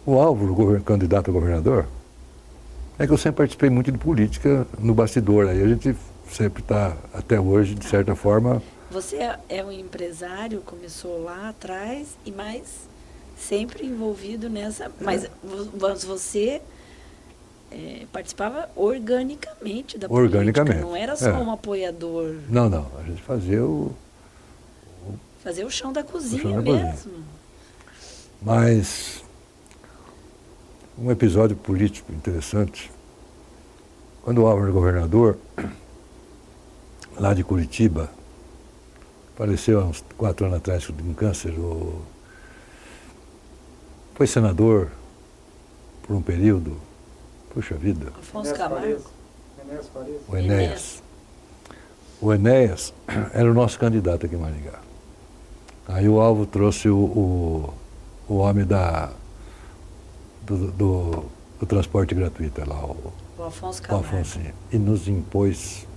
Álvaro, candidato a governador, é que eu sempre participei muito de política no bastidor. Aí a gente sempre está, até hoje, de certa forma... Você é um empresário, começou lá atrás, e mais sempre envolvido nessa... Mas você participava organicamente da política, não era só um apoiador. Não, a gente fazia Fazer o chão da cozinha mesmo. Mas um episódio político interessante, quando o Álvaro era governador, lá de Curitiba, faleceu há uns 4 anos atrás de um câncer, foi senador por um período, puxa vida. Afonso Camargo. O Enéas era o nosso candidato aqui em Maringá. Aí o Álvaro trouxe o homem do transporte gratuito lá, o Afonso Camargo. Afonsinho, e nos impôs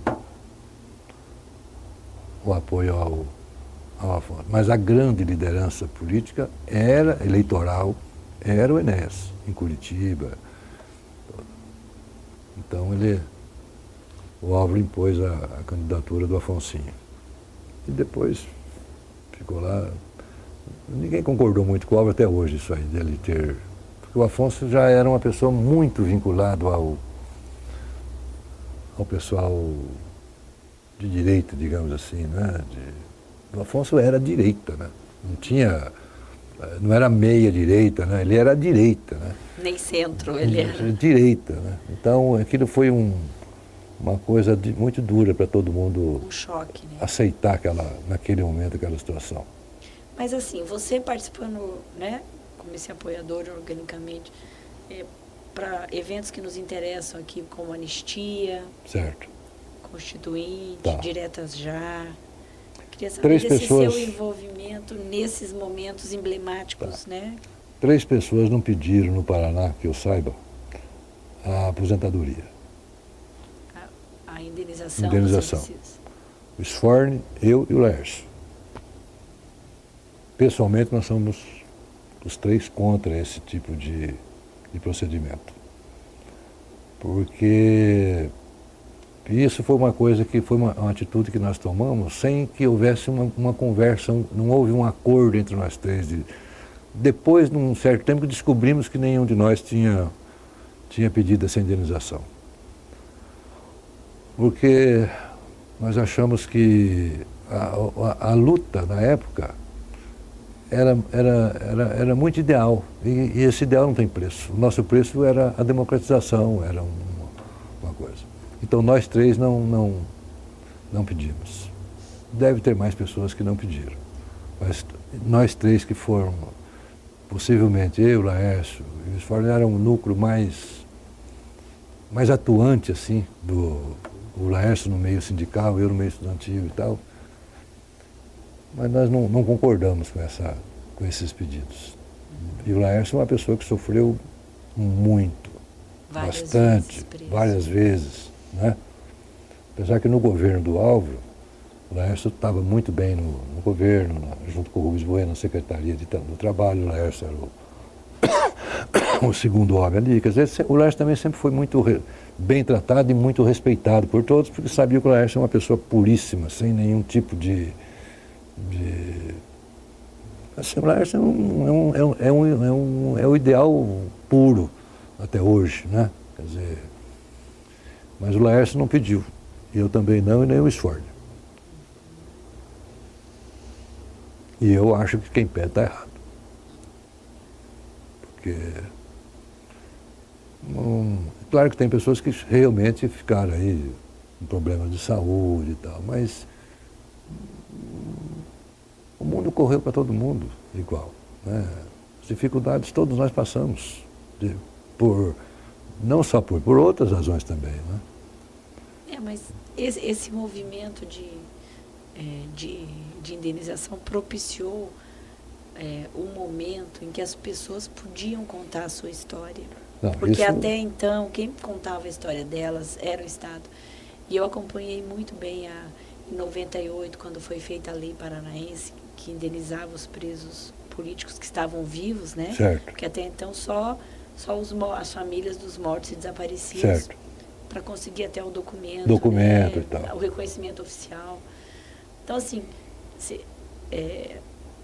o apoio ao Afonso. Mas a grande liderança política eleitoral era o Enéas, em Curitiba. Então o Álvaro impôs a candidatura do Afonsinho. E depois ficou lá. Ninguém concordou muito com o Álvaro até hoje, isso aí, dele ter... Porque o Afonso já era uma pessoa muito vinculada ao pessoal de direita, digamos assim, né? O Afonso era direita, né? Não era meia direita, né? Ele era direita, né? Nem centro, ele era. Direita, né? Então aquilo foi uma coisa muito dura para todo mundo. Um choque, né? Aceitar naquele momento aquela situação. Mas assim, você participando, né, como esse apoiador organicamente, para eventos que nos interessam aqui, como Anistia, certo, Constituinte, tá. Diretas Já. Queria saber seu envolvimento nesses momentos emblemáticos, tá, né? 3 pessoas não pediram no Paraná, que eu saiba, a aposentadoria. A indenização. O Sforne, eu e o Laércio. Pessoalmente, nós somos os 3 contra esse tipo de procedimento. Porque isso foi uma coisa que foi uma atitude que nós tomamos sem que houvesse uma conversa, não houve um acordo entre nós 3. Depois, num certo tempo, descobrimos que nenhum de nós tinha pedido essa indenização. Porque nós achamos que a luta, na época, era muito ideal, e esse ideal não tem preço. O nosso preço era a democratização, era uma coisa. Então nós 3 não pedimos. Deve ter mais pessoas que não pediram. Mas nós 3 que foram, possivelmente eu, Laércio e o Sforne, era um núcleo mais atuante, assim, o Laércio no meio sindical, eu no meio estudantil e tal. Mas nós não concordamos com esses pedidos. E o Laércio é uma pessoa que sofreu muito, várias vezes, né? Apesar que no governo do Álvaro, O Laércio estava muito bem no governo, junto com o Rubens Bueno, na Secretaria do Trabalho. O Laércio era o segundo homem ali. Quer dizer, o Laércio também sempre foi muito bem tratado e muito respeitado por todos, porque sabia que o Laércio é uma pessoa puríssima, sem nenhum tipo de assim, o Laércio é o ideal puro até hoje, né? Quer dizer, mas o Laércio não pediu, e eu também não, e nem o Sforza. E eu acho que quem pede está errado. Porque claro que tem pessoas que realmente ficaram aí com problemas de saúde e tal, mas o mundo correu para todo mundo igual, né? As dificuldades todos nós passamos, não só por outras razões também, né? Mas esse movimento de indenização propiciou um momento em que as pessoas podiam contar a sua história. Não, porque até então, quem contava a história delas era o Estado. E eu acompanhei muito bem em 98, quando foi feita a lei paranaense, que indenizava os presos políticos que estavam vivos, né? Certo. Porque até então só as famílias dos mortos e desaparecidos, para conseguir até o documento, né? E tal. O reconhecimento oficial. Então, assim,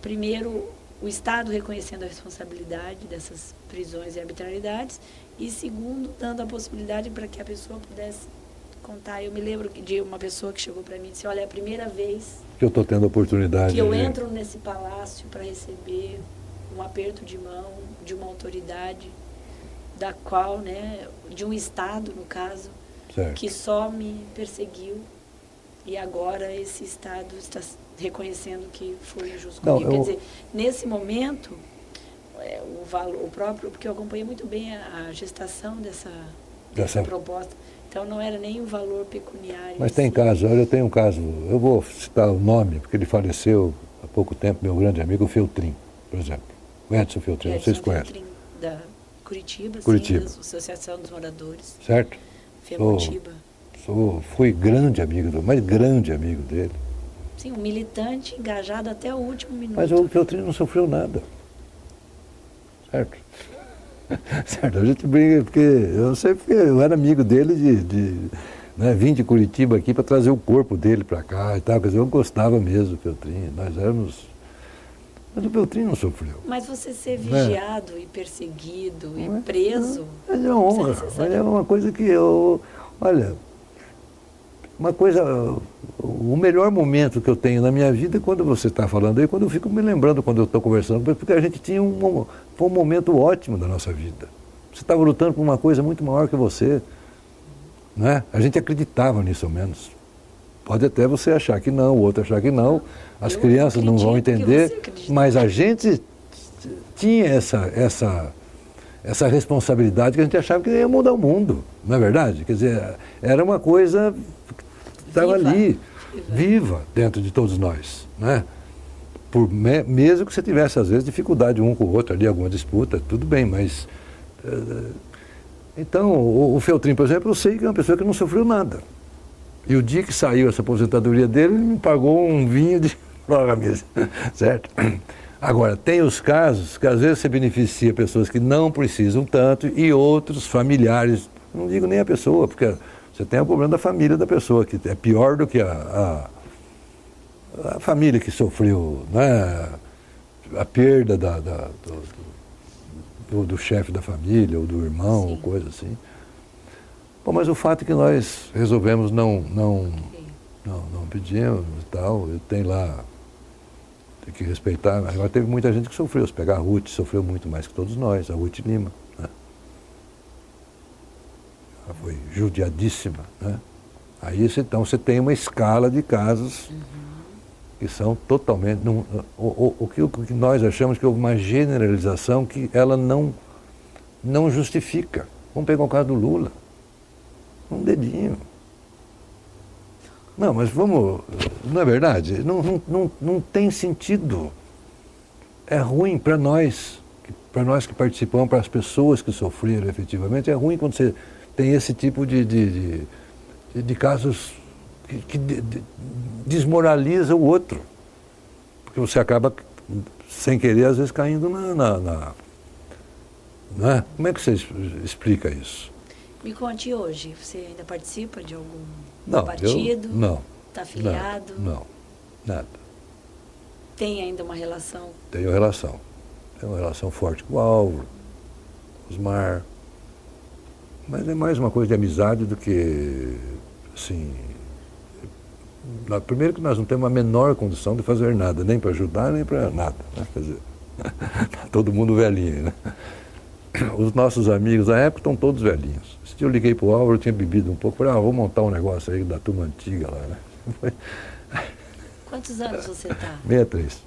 primeiro, o Estado reconhecendo a responsabilidade dessas prisões e arbitrariedades, e segundo, dando a possibilidade para que a pessoa pudesse contar. Eu me lembro de uma pessoa que chegou para mim e disse: olha, é a primeira vez que eu estou tendo a oportunidade que eu entro nesse palácio para receber um aperto de mão de uma autoridade da qual, né, de um Estado, no caso, que só me perseguiu, e agora esse Estado está reconhecendo que foi injusto comigo. Quer dizer, nesse momento, o valor, o próprio, porque eu acompanhei muito bem a gestação dessa proposta, então não era nem o valor pecuniário. Mas tem caso, olha, eu tenho um caso, eu vou citar o nome, porque ele faleceu há pouco tempo, meu grande amigo, o Feltrin, por exemplo. O Edson Feltrin, não sei se conhece. Feltrin, da Curitiba, Curitiba. Sim, da Associação dos Moradores. Certo? Femotiba. Fui grande amigo, mas grande amigo dele. Sim, um militante engajado até o último minuto. Mas o Feltrin não sofreu nada. Certo? Certo, a gente briga, porque eu sei porque eu era amigo dele vim de Curitiba aqui para trazer o corpo dele para cá e tal. Quer dizer, eu gostava mesmo do Feltrin, nós éramos... Mas o Feltrin não sofreu. Mas você ser vigiado e perseguido e preso... Mas é uma honra, mas é uma coisa que eu... Olha, uma coisa... O melhor momento que eu tenho na minha vida é quando você está falando aí, quando eu fico me lembrando, quando eu estou conversando, porque a gente tinha foi um momento ótimo da nossa vida. Você estava lutando por uma coisa muito maior que você, né? A gente acreditava nisso, ao menos. Pode até você achar que não, o outro achar que não, as crianças não vão entender, mas a gente tinha essa responsabilidade que a gente achava que ia mudar o mundo, não é verdade? Quer dizer, era uma coisa que estava ali, viva dentro de todos nós, né? Mesmo que você tivesse, às vezes, dificuldade um com o outro ali, alguma disputa, tudo bem, mas... Então, o Feltrin, por exemplo, eu sei que é uma pessoa que não sofreu nada. E o dia que saiu essa aposentadoria dele, ele me pagou um vinho de logo a mesa, certo? Agora, tem os casos que às vezes você beneficia pessoas que não precisam tanto e outros familiares, não digo nem a pessoa, porque você tem o problema da família da pessoa, que é pior do que a família que sofreu, né, a perda do chefe da família, ou do irmão, ou coisa assim. Bom, mas o fato é que nós resolvemos não pedimos e tal, eu tenho lá, tem que respeitar. Agora teve muita gente que sofreu, se pegar a Ruth, sofreu muito mais que todos nós, a Ruth Lima, né? Ela foi judiadíssima, né? Aí então você tem uma escala de casos que são totalmente... O que nós achamos que houve uma generalização que ela não justifica. Vamos pegar o caso do Lula. Um dedinho. Não, mas vamos... Não é verdade? Não tem sentido. É ruim para nós que participamos, para as pessoas que sofreram efetivamente, é ruim quando você tem esse tipo de casos que desmoraliza o outro. Porque você acaba, sem querer, às vezes caindo né? Como é que você explica isso? Me conte hoje, você ainda participa de algum Não, partido? Não. Está afiliado? Não, nada. Tem ainda uma relação? Tenho relação. Tenho uma relação forte com o Álvaro, com o Osmar. Mas é mais uma coisa de amizade do que, assim... Primeiro que nós não temos a menor condição de fazer nada, nem para ajudar, nem para nada. Né? Quer dizer, todo mundo velhinho, né? Os nossos amigos da época estão todos velhinhos. Esse dia eu liguei para o Álvaro, eu tinha bebido um pouco, falei, vou montar um negócio aí da turma antiga lá, né? Quantos anos você está? 63.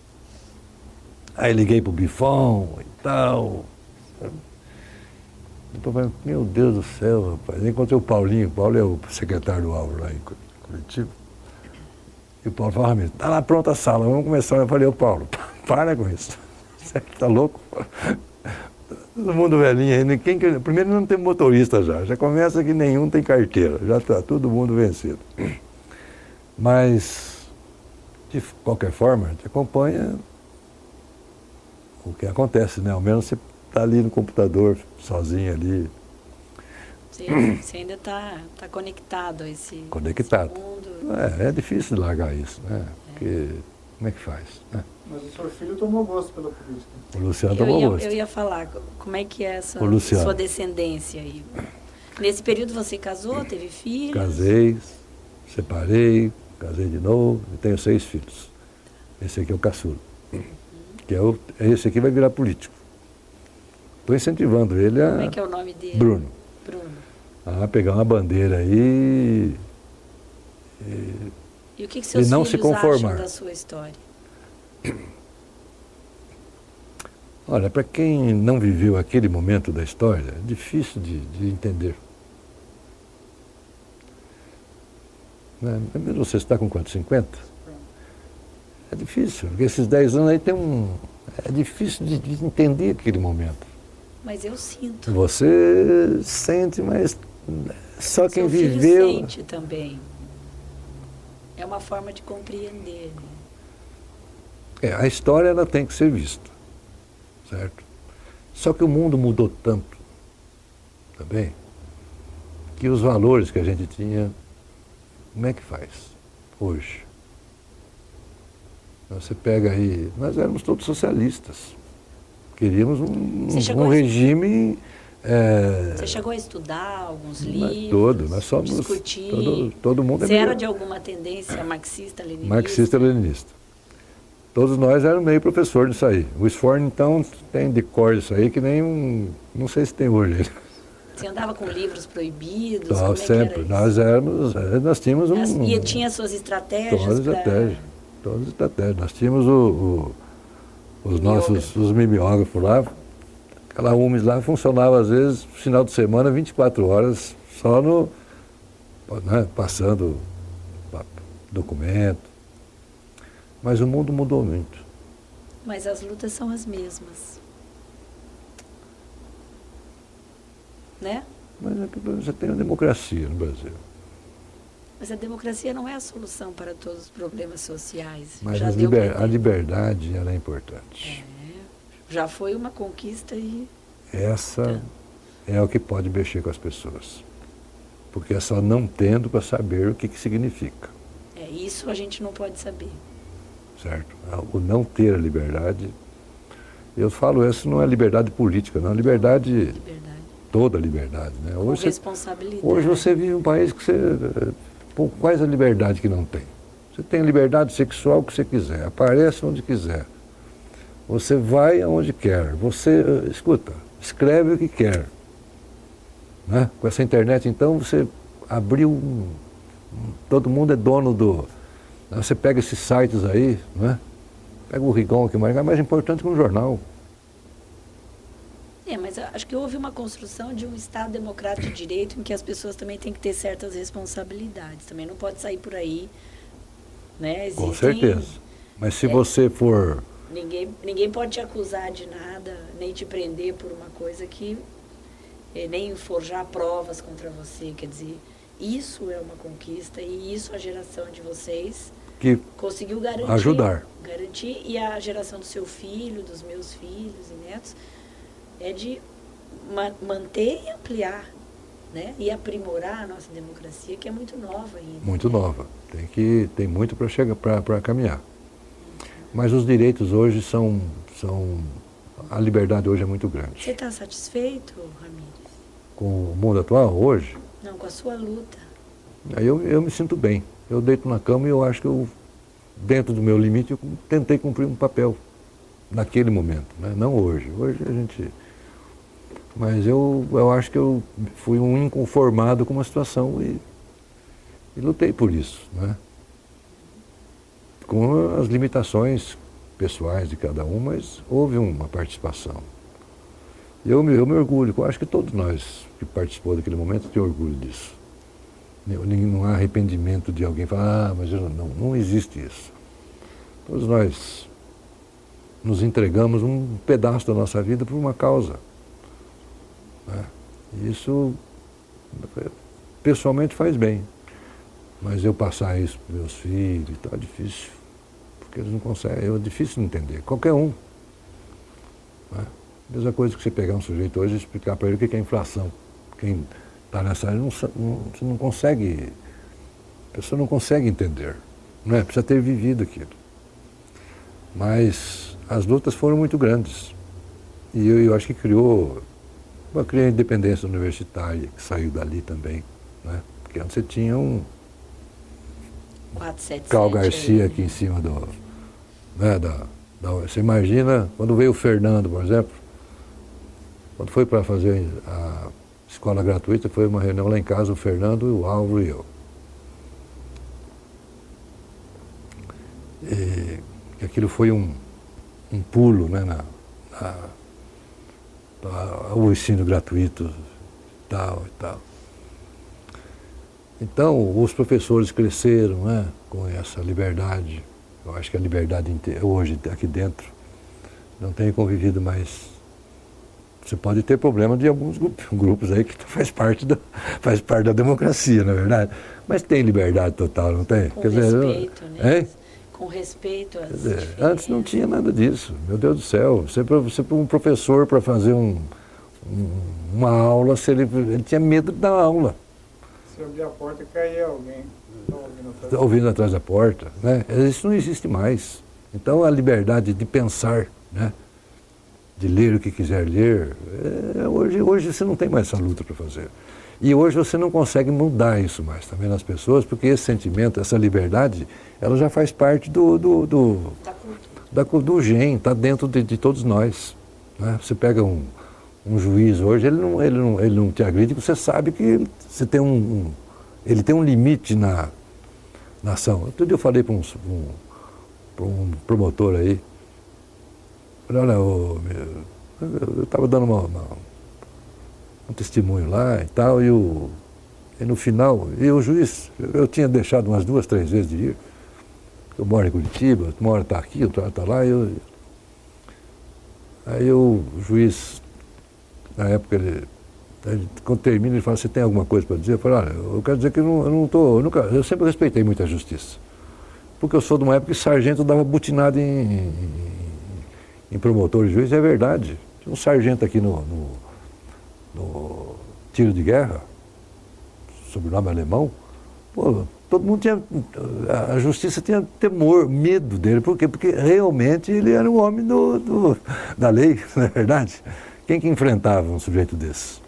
Aí liguei pro Bifão e tal. Depois falei, meu Deus do céu, rapaz. Encontrei o Paulinho, o Paulo é o secretário do Álvaro lá em Curitiba. E o Paulo falou, tá lá pronta a sala, vamos começar. Eu falei, ô Paulo, para com isso. Você tá louco? Todo mundo velhinho aí. Primeiro não tem motorista já começa que nenhum tem carteira, já está todo mundo vencido. Mas, de qualquer forma, a gente acompanha o que acontece, né? Ao menos você está ali no computador, sozinho ali. Você ainda está conectado a esse Conectado. mundo. É difícil de largar isso, né? Porque como é que faz? Né? Mas o seu filho tomou gosto pela política. O Luciano tomou gosto. Eu ia falar, como é que é essa Luciano. sua descendência aí? Nesse período você casou, teve filhos? Casei, separei, casei de novo e tenho 6 filhos. Esse aqui é o caçula. Que esse aqui vai virar político. Estou incentivando ele a... Como é que é o nome dele? Bruno. Bruno. A pegar uma bandeira aí E o que seus não filhos se conformar. acham da sua história? Olha, para quem não viveu aquele momento da história, é difícil de entender. Né? Mesmo você está com quanto? 50? É difícil, porque esses 10 anos aí tem é difícil de entender aquele momento. Mas eu sinto. Você sente, mas só quem Seu filho viveu... sente também. É uma forma de compreender. Né? A história ela tem que ser vista, certo? Só que o mundo mudou tanto, também, que os valores que a gente tinha, como é que faz hoje? Você pega aí, nós éramos todos socialistas, queríamos um regime... Você chegou a estudar alguns livros? Nós somos... Discutir? Todo mundo Você era de alguma tendência marxista-leninista? Marxista-leninista. Todos nós éramos meio professor disso aí. O Sforn, então, tem de cor isso aí, que nem não sei se tem hoje. Você andava com livros proibidos? Como sempre. Nós tínhamos E tinha suas estratégias? Todas as estratégias. Nós tínhamos os mimeógrafos lá. Aquela UMES lá funcionava, às vezes, no final de semana, 24 horas, só passando documento. Mas o mundo mudou muito. Mas as lutas são as mesmas. Né? Mas você tem a democracia no Brasil. Mas a democracia não é a solução para todos os problemas sociais. Mas a liberdade ela é importante. Já foi uma conquista e... Essa é o que pode mexer com as pessoas. Porque é só não tendo para saber o que significa. Isso a gente não pode saber. Certo? O não ter a liberdade... Eu falo, isso não é liberdade política, não. Liberdade... Toda a liberdade. Né? Hoje, responsabilidade. Hoje você vive em um país que você... Quais a liberdade que não tem? Você tem a liberdade sexual que você quiser, aparece onde quiser. Você vai aonde quer. Você, escreve o que quer. Né? Com essa internet, então, você abriu... todo mundo é dono do... Você pega esses sites aí, né? Pega o Rigon, que é mais importante que um jornal. Mas acho que houve uma construção de um Estado democrático de direito em que as pessoas também têm que ter certas responsabilidades. Também não pode sair por aí, né? Com certeza. Mas se você for... Ninguém pode te acusar de nada, nem te prender por uma coisa que... nem forjar provas contra você. Quer dizer, isso é uma conquista e isso a geração de vocês Que conseguiu garantir. ajudar. Garantir, e a geração do seu filho, dos meus filhos e netos, é de manter e ampliar, né? E aprimorar a nossa democracia, que é muito nova ainda. Muito nova. Tem muito para chegar, para caminhar. Mas os direitos hoje são... A liberdade hoje é muito grande. Você está satisfeito, Ramírez? Com o mundo atual, hoje, Não, com a sua luta. aí eu me sinto bem. Eu deito na cama e eu acho que dentro do meu limite, eu tentei cumprir um papel naquele momento, né? Não hoje. Hoje a gente... Mas eu acho que eu fui um inconformado com uma situação e lutei por isso, né? Com as limitações pessoais de cada um, mas houve uma participação. E eu me orgulho, eu acho que todos nós que participou daquele momento têm orgulho disso. Não há arrependimento de alguém falar, mas não existe isso. Todos nós nos entregamos um pedaço da nossa vida por uma causa, né? E isso, pessoalmente, faz bem. Mas eu passar isso para meus filhos, tá difícil. Porque eles não conseguem, é difícil de entender. Qualquer um. Né? Mesma coisa que você pegar um sujeito hoje e explicar para ele o que é inflação. Quem está nessa área você não consegue, a pessoa não consegue entender. Não é? Precisa ter vivido aquilo. Mas as lutas foram muito grandes. E eu acho que criou a independência universitária, que saiu dali também. Né? Porque antes você tinha um 477. Cal Garcia aqui em cima né, você imagina, quando veio o Fernando, por exemplo, quando foi para fazer a escola gratuita, foi uma reunião lá em casa, o Fernando, o Álvaro e eu. E aquilo foi um pulo, né, o ensino gratuito tal e tal. Então, os professores cresceram, né, com essa liberdade. Eu acho que a liberdade hoje, aqui dentro, não tem convivido mais. Você pode ter problema de alguns grupos aí que faz parte da democracia, na verdade. Mas tem liberdade total, não tem? Com respeito, né? Hein? Com respeito às Antes não tinha nada disso, meu Deus do céu. Você um professor para fazer uma aula, ele tinha medo da aula. Se abrir a porta, caía alguém. Ouvindo atrás da porta, né? Isso não existe mais. Então a liberdade de pensar, né? De ler o que quiser ler, hoje você não tem mais essa luta para fazer. E hoje você não consegue mudar isso mais também nas pessoas, porque esse sentimento, essa liberdade, ela já faz parte do gene, está dentro de todos nós. Né? Você pega um juiz hoje, ele não te agride, você sabe que você tem ele tem um limite na ação. Outro dia eu falei para um promotor aí, falei, olha, eu estava dando um testemunho lá e tal, e no final, o juiz, eu tinha deixado umas 2, 3 vezes de ir, eu moro em Curitiba, uma hora está aqui, outra hora está lá, aí o juiz, na época, quando termina, ele fala, você tem alguma coisa para dizer? Eu falo, olha, eu quero dizer que eu sempre respeitei muito a justiça. Porque eu sou de uma época que sargento dava butinada em promotor e juiz, é verdade. Tinha um sargento aqui no tiro de guerra, sobrenome alemão, pô, todo mundo tinha, a justiça tinha temor, medo dele. Por quê? Porque realmente ele era um homem da lei, não é verdade? Quem que enfrentava um sujeito desse?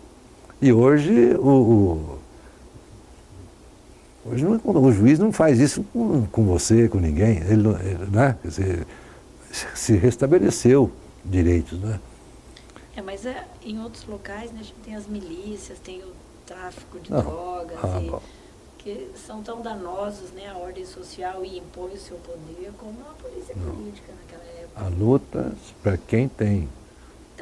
E hoje, hoje o juiz não faz isso com você, com ninguém. Ele, né? Se restabeleceu direitos, né? Mas em outros locais, né, a gente tem as milícias, tem o tráfico de drogas, que são tão danosos, né, à ordem social e impõem o seu poder como a polícia política naquela época. A luta para quem tem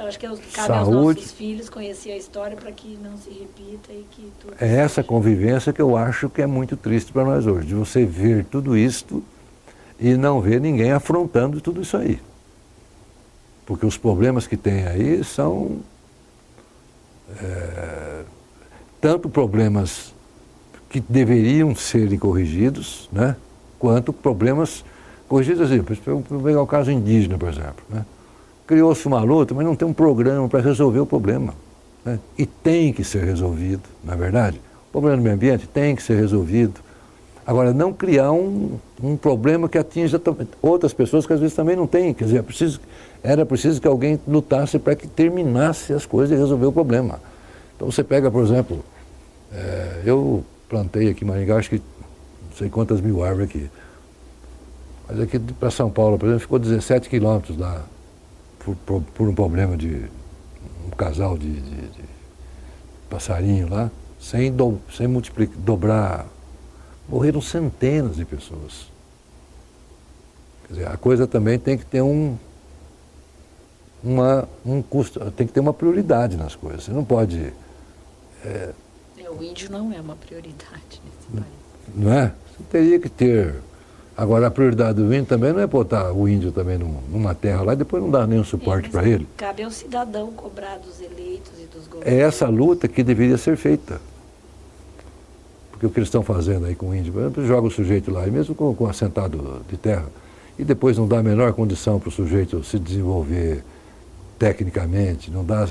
Então, acho que cabe aos nossos filhos conhecer a história para que não se repita e que tudo... É essa convivência que eu acho que é muito triste para nós hoje, de você ver tudo isto e não ver ninguém afrontando tudo isso aí. Porque os problemas que tem aí são tanto problemas que deveriam serem corrigidos, né? Quanto problemas corrigidos. Assim, vou pegar o caso indígena, por exemplo, né? Criou-se uma luta, mas não tem um programa para resolver o problema, né? E tem que ser resolvido, não é verdade? O problema do meio ambiente tem que ser resolvido. Agora, não criar um problema que atinja outras pessoas que às vezes também não têm. Quer dizer, era preciso que alguém lutasse para que terminasse as coisas e resolver o problema. Então você pega, por exemplo, eu plantei aqui em Maringá, acho que não sei quantas mil árvores aqui. Mas aqui para São Paulo, por exemplo, ficou 17 quilômetros lá, por um problema de um casal de passarinho lá, sem dobrar. Morreram centenas de pessoas. Quer dizer, a coisa também tem que ter um custo, tem que ter uma prioridade nas coisas. Você não pode... O índio não é uma prioridade nesse país. Não é? Você teria que ter... Agora, a prioridade do índio também não é botar o índio também numa terra lá e depois não dar nenhum suporte para ele. Cabe ao cidadão cobrar dos eleitos e dos governos. É essa luta que deveria ser feita. Porque o que eles estão fazendo aí com o índio, por exemplo, joga o sujeito lá, e mesmo com assentado de terra, e depois não dá a menor condição para o sujeito se desenvolver tecnicamente, não dá,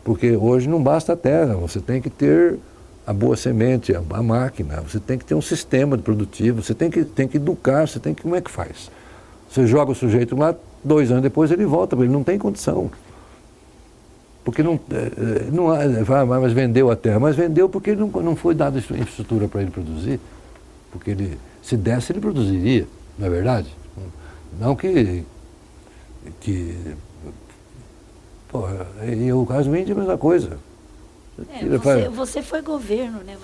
porque hoje não basta a terra, você tem que ter a boa semente, a máquina, você tem que ter um sistema produtivo, você tem que educar, você tem que, como é que faz? Você joga o sujeito lá, 2 anos depois ele volta, ele não tem condição. Porque mas vendeu a terra, mas vendeu porque não foi dada infraestrutura para ele produzir, porque se desse ele produziria, não é verdade? Não que e o caso índio é a mesma coisa. Você foi governo, né?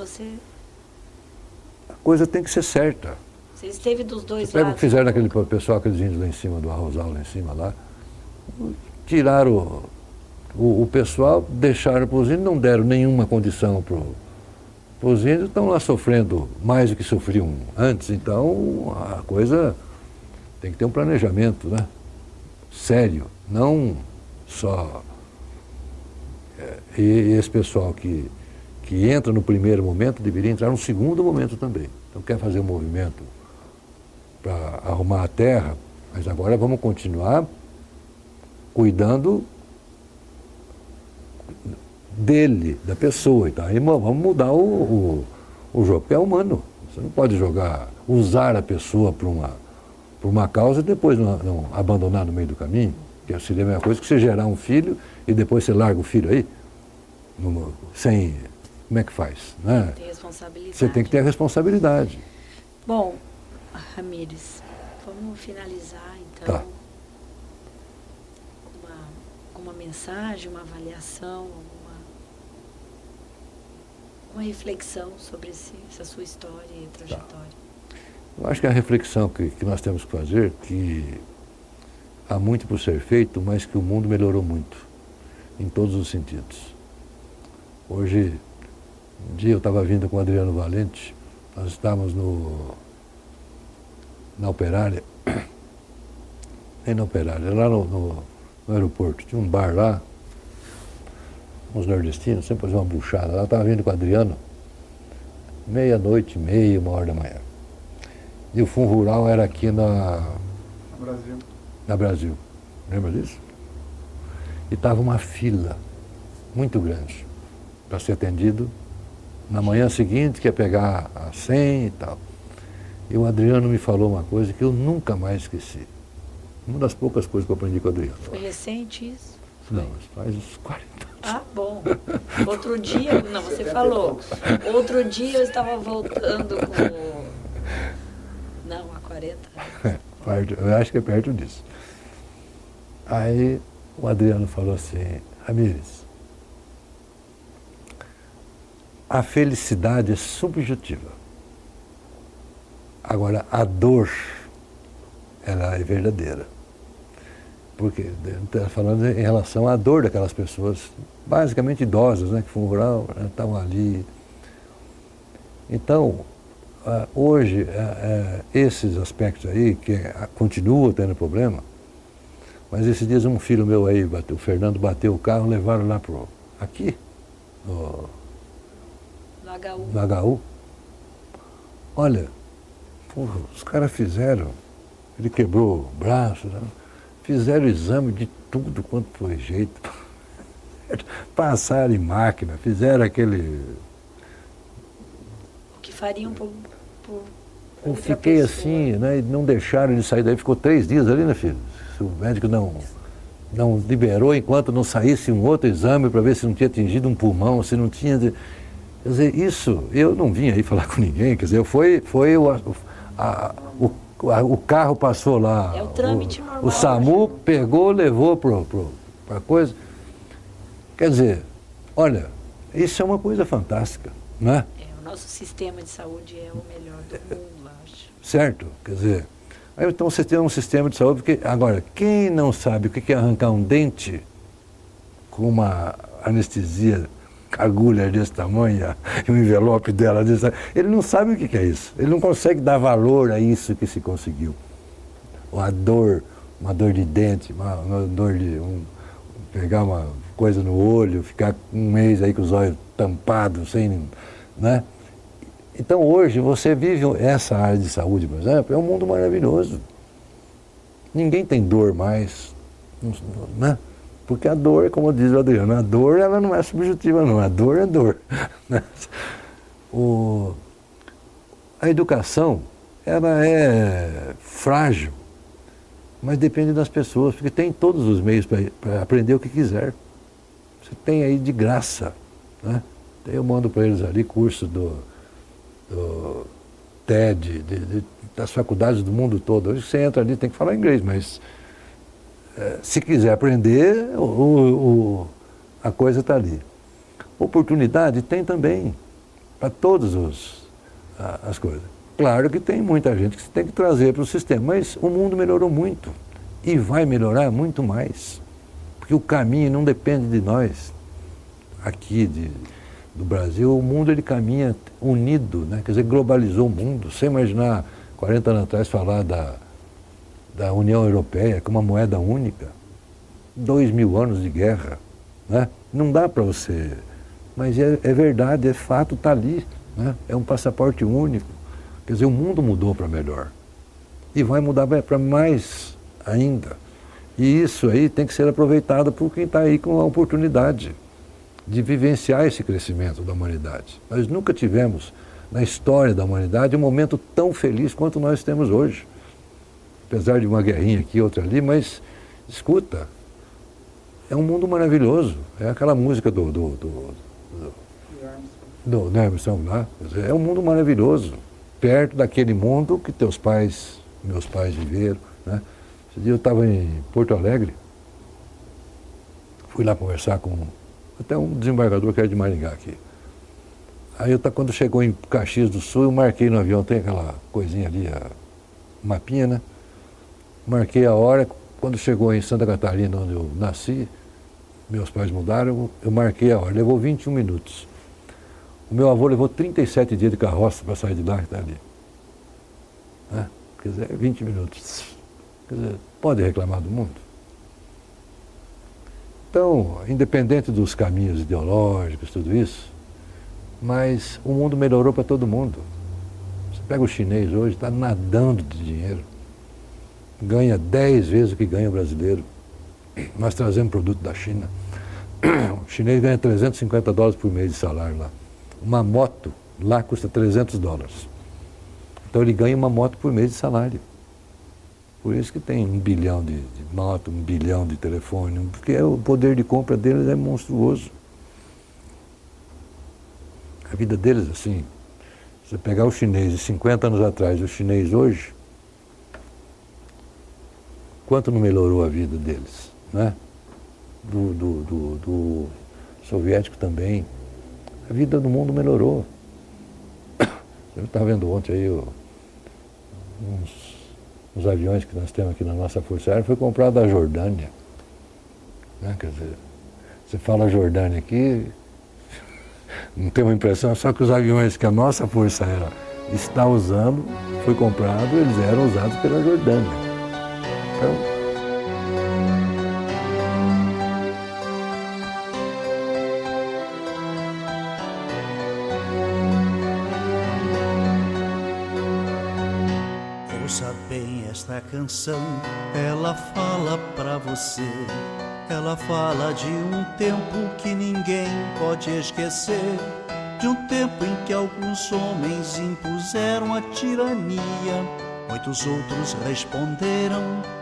A coisa tem que ser certa. Você esteve dos dois Pega o lados. que fizeram naquele pessoal, aqueles índios lá em cima, do arrozal lá em cima, lá. Tiraram o pessoal, deixaram para os índios, não deram nenhuma condição para os índios, estão lá sofrendo mais do que sofriam antes. Então, a coisa tem que ter um planejamento, né? Sério, não só... E esse pessoal que entra no primeiro momento deveria entrar no segundo momento também. Então, quer fazer um movimento para arrumar a terra, mas agora vamos continuar cuidando dele, da pessoa. Então, aí vamos mudar o jogo, porque é humano. Você não pode usar a pessoa para uma causa e depois não abandonar no meio do caminho. Que seria a mesma coisa que você gerar um filho e depois você larga o filho aí, sem... Como é que faz? Né? Tem responsabilidade. Você tem que ter a responsabilidade. Bom, Ramírez, vamos finalizar então. Tá. Uma mensagem, uma avaliação, uma reflexão sobre essa sua história e trajetória. Tá. Eu acho que a reflexão que nós temos que fazer, que há muito por ser feito, mas que o mundo melhorou muito, em todos os sentidos. Hoje, um dia eu estava vindo com o Adriano Valente, nós estávamos na Operária, nem na Operária, lá no aeroporto, tinha um bar lá, uns nordestinos, sempre faziam uma buchada lá, eu estava vindo com o Adriano, 00:30, 1h da manhã. E o Fundo Rural era aqui na Brasil. Lembra disso? E estava uma fila muito grande para ser atendido na manhã seguinte, que ia pegar a 100 e tal. E o Adriano me falou uma coisa que eu nunca mais esqueci. Uma das poucas coisas que eu aprendi com o Adriano. Foi recente isso? Não, faz uns 40 anos. Ah, bom. Outro dia, não, você falou. Outro dia eu estava voltando com... Não, há 40 anos. Eu acho que é perto disso. Aí o Adriano falou assim, Ramírez, a felicidade é subjetiva. Agora, a dor, ela é verdadeira. Porque está falando em relação à dor daquelas pessoas, basicamente idosas, né, que foram rural, estavam ali. Então, hoje, esses aspectos aí, que continuam tendo problema, mas esses dias um filho meu aí, o Fernando, bateu o carro, levaram lá aqui, no HU. No HU, Olha, pô, os caras fizeram, ele quebrou o braço, né? Fizeram exame de tudo quanto foi jeito. Passaram em máquina, fizeram aquele... O que fariam por Eu outra fiquei pessoa. assim, né? E não deixaram ele sair daí, ficou 3 dias ali, né, filho? Se o médico não liberou enquanto não saísse um outro exame para ver se não tinha atingido um pulmão, se não tinha... Quer dizer, isso, eu não vim aí falar com ninguém, quer dizer, foi o carro passou lá, É o trâmite normal, o SAMU né? pegou, levou para coisa. Quer dizer, olha, isso é uma coisa fantástica, né? O nosso sistema de saúde é o melhor do mundo, acho. Certo? Quer dizer, aí então você tem um sistema de saúde, porque, agora, quem não sabe o que é arrancar um dente com uma anestesia, agulha desse tamanho e um envelope dela desse tamanho, ele não sabe o que é isso. Ele não consegue dar valor a isso que se conseguiu. Uma dor de dente, uma dor de pegar uma coisa no olho, ficar um mês aí com os olhos tampados, sem, né? Então hoje você vive essa área de saúde, por exemplo, é um mundo maravilhoso. Ninguém tem dor mais, né? Porque a dor, como diz o Adriano, a dor ela não é subjetiva não, a dor é dor. A educação, ela é frágil, mas depende das pessoas, porque tem todos os meios para aprender o que quiser. Você tem aí de graça, né? Eu mando para eles ali curso do TED, das faculdades do mundo todo. Hoje você entra ali, tem que falar inglês, mas se quiser aprender, a coisa está ali. Oportunidade tem também, para todas as coisas. Claro que tem muita gente que você tem que trazer para o sistema, mas o mundo melhorou muito e vai melhorar muito mais, porque o caminho não depende de nós, aqui do Brasil. O mundo ele caminha unido, né? Quer dizer, globalizou o mundo. Você imaginar 40 anos atrás falar da União Europeia como uma moeda única, 2000 anos de guerra, né? Não dá para você, mas é verdade, é fato, está ali, né? É um passaporte único. Quer dizer, o mundo mudou para melhor e vai mudar para mais ainda. E isso aí tem que ser aproveitado por quem está aí com a oportunidade de vivenciar esse crescimento da humanidade. Nós nunca tivemos, na história da humanidade, um momento tão feliz quanto nós temos hoje. Apesar de uma guerrinha aqui, outra ali, mas, escuta, é um mundo maravilhoso. É aquela música do Armstrong lá. É um mundo maravilhoso, perto daquele mundo que meus pais viveram, né? Esse dia eu estava em Porto Alegre, fui lá conversar com até um desembargador que era de Maringá aqui. Aí quando chegou em Caxias do Sul, eu marquei no avião, tem aquela coisinha ali, a mapinha, né? Marquei a hora, quando chegou em Santa Catarina, onde eu nasci, meus pais mudaram, eu marquei a hora, levou 21 minutos. O meu avô levou 37 dias de carroça para sair de lá, que está ali. Né? Quer dizer, 20 minutos. Quer dizer, pode reclamar do mundo? Então, independente dos caminhos ideológicos, tudo isso, mas o mundo melhorou para todo mundo. Você pega o chinês hoje, está nadando de dinheiro, ganha 10 vezes o que ganha o brasileiro. Nós trazemos produto da China. O chinês ganha $350 por mês de salário lá. Uma moto lá custa $300. Então ele ganha uma moto por mês de salário. Por isso que tem 1 bilhão de moto, 1 bilhão de telefone, porque o poder de compra deles é monstruoso. A vida deles, assim, você pegar o chinês de 50 anos atrás e o chinês hoje, quanto não melhorou a vida deles, né? Do soviético também. A vida do mundo melhorou. Eu estava vendo ontem aí uns aviões que nós temos aqui na nossa Força Aérea, foi comprado da Jordânia. Né? Quer dizer, você fala Jordânia aqui, não tem uma impressão, só que os aviões que a nossa Força Aérea está usando, foi comprado, eles eram usados pela Jordânia. Então, Esta canção, ela fala pra você. Ela fala de um tempo que ninguém pode esquecer, de um tempo em que alguns homens impuseram a tirania, muitos outros responderam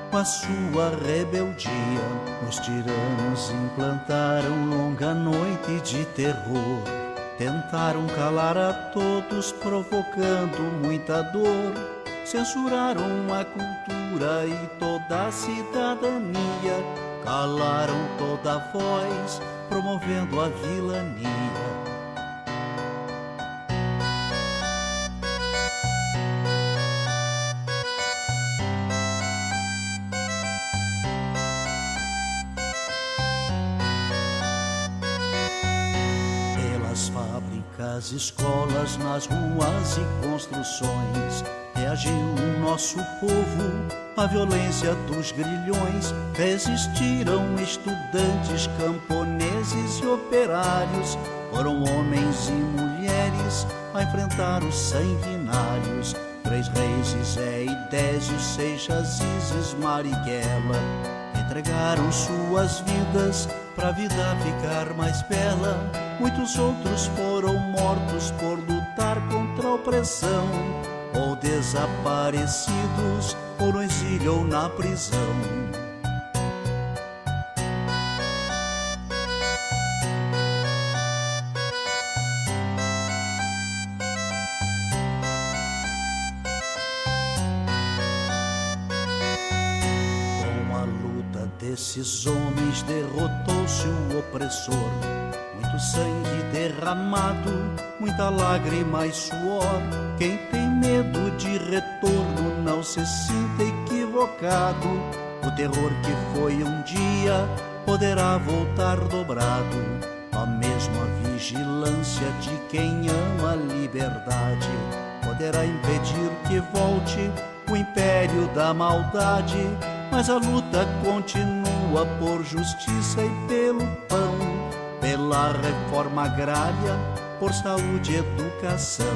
com a sua rebeldia. Os tiranos implantaram longa noite de terror, tentaram calar a todos, provocando muita dor. Censuraram a cultura e toda a cidadania, calaram toda a voz, promovendo a vilania. Pelas fábricas, escolas, nas ruas e construções, reagiu o nosso povo à violência dos grilhões. Resistiram estudantes, camponeses e operários, foram homens e mulheres a enfrentar os sanguinários. 3 reis, Zé e Désio, Seixas, Isis, Marighella, entregaram suas vidas pra vida ficar mais bela. Muitos outros foram mortos por lutar contra a opressão, ou desaparecidos, ou no exílio ou na prisão. Com a luta desses homens derrotou-se o opressor. Muito sangue derramado, muita lágrima e suor. Quem tem medo de retorno não se sinta equivocado. O terror que foi um dia poderá voltar dobrado. A mesma vigilância de quem ama a liberdade poderá impedir que volte o império da maldade. Mas a luta continua por justiça e pelo pão, pela reforma agrária, por saúde e educação.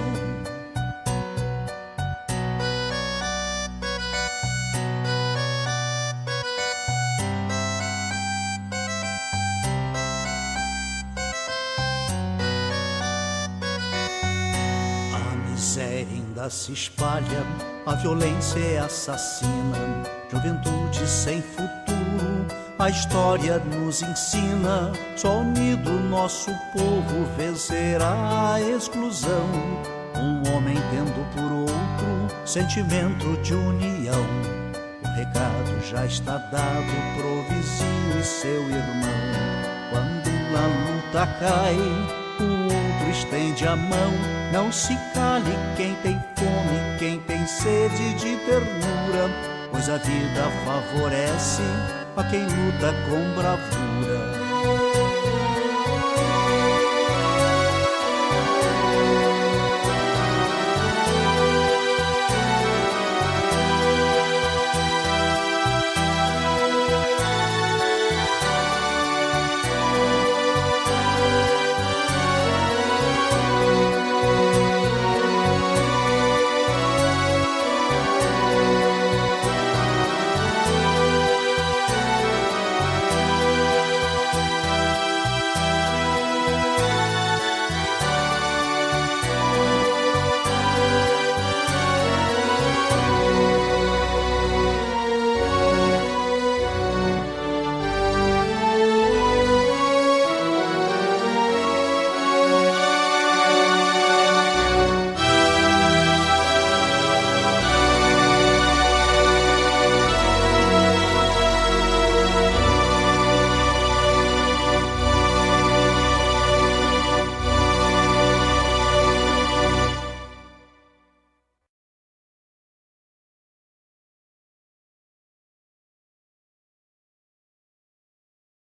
A miséria ainda se espalha, a violência é assassina, juventude sem futuro, a história nos ensina. Só unido nosso povo vencerá a exclusão, um homem tendo por outro sentimento de união. O recado já está dado pro vizinho e seu irmão. Quando a luta cai, o outro estende a mão. Não se cale quem tem fome, quem tem sede de ternura, pois a vida favorece a quem luta com bravura.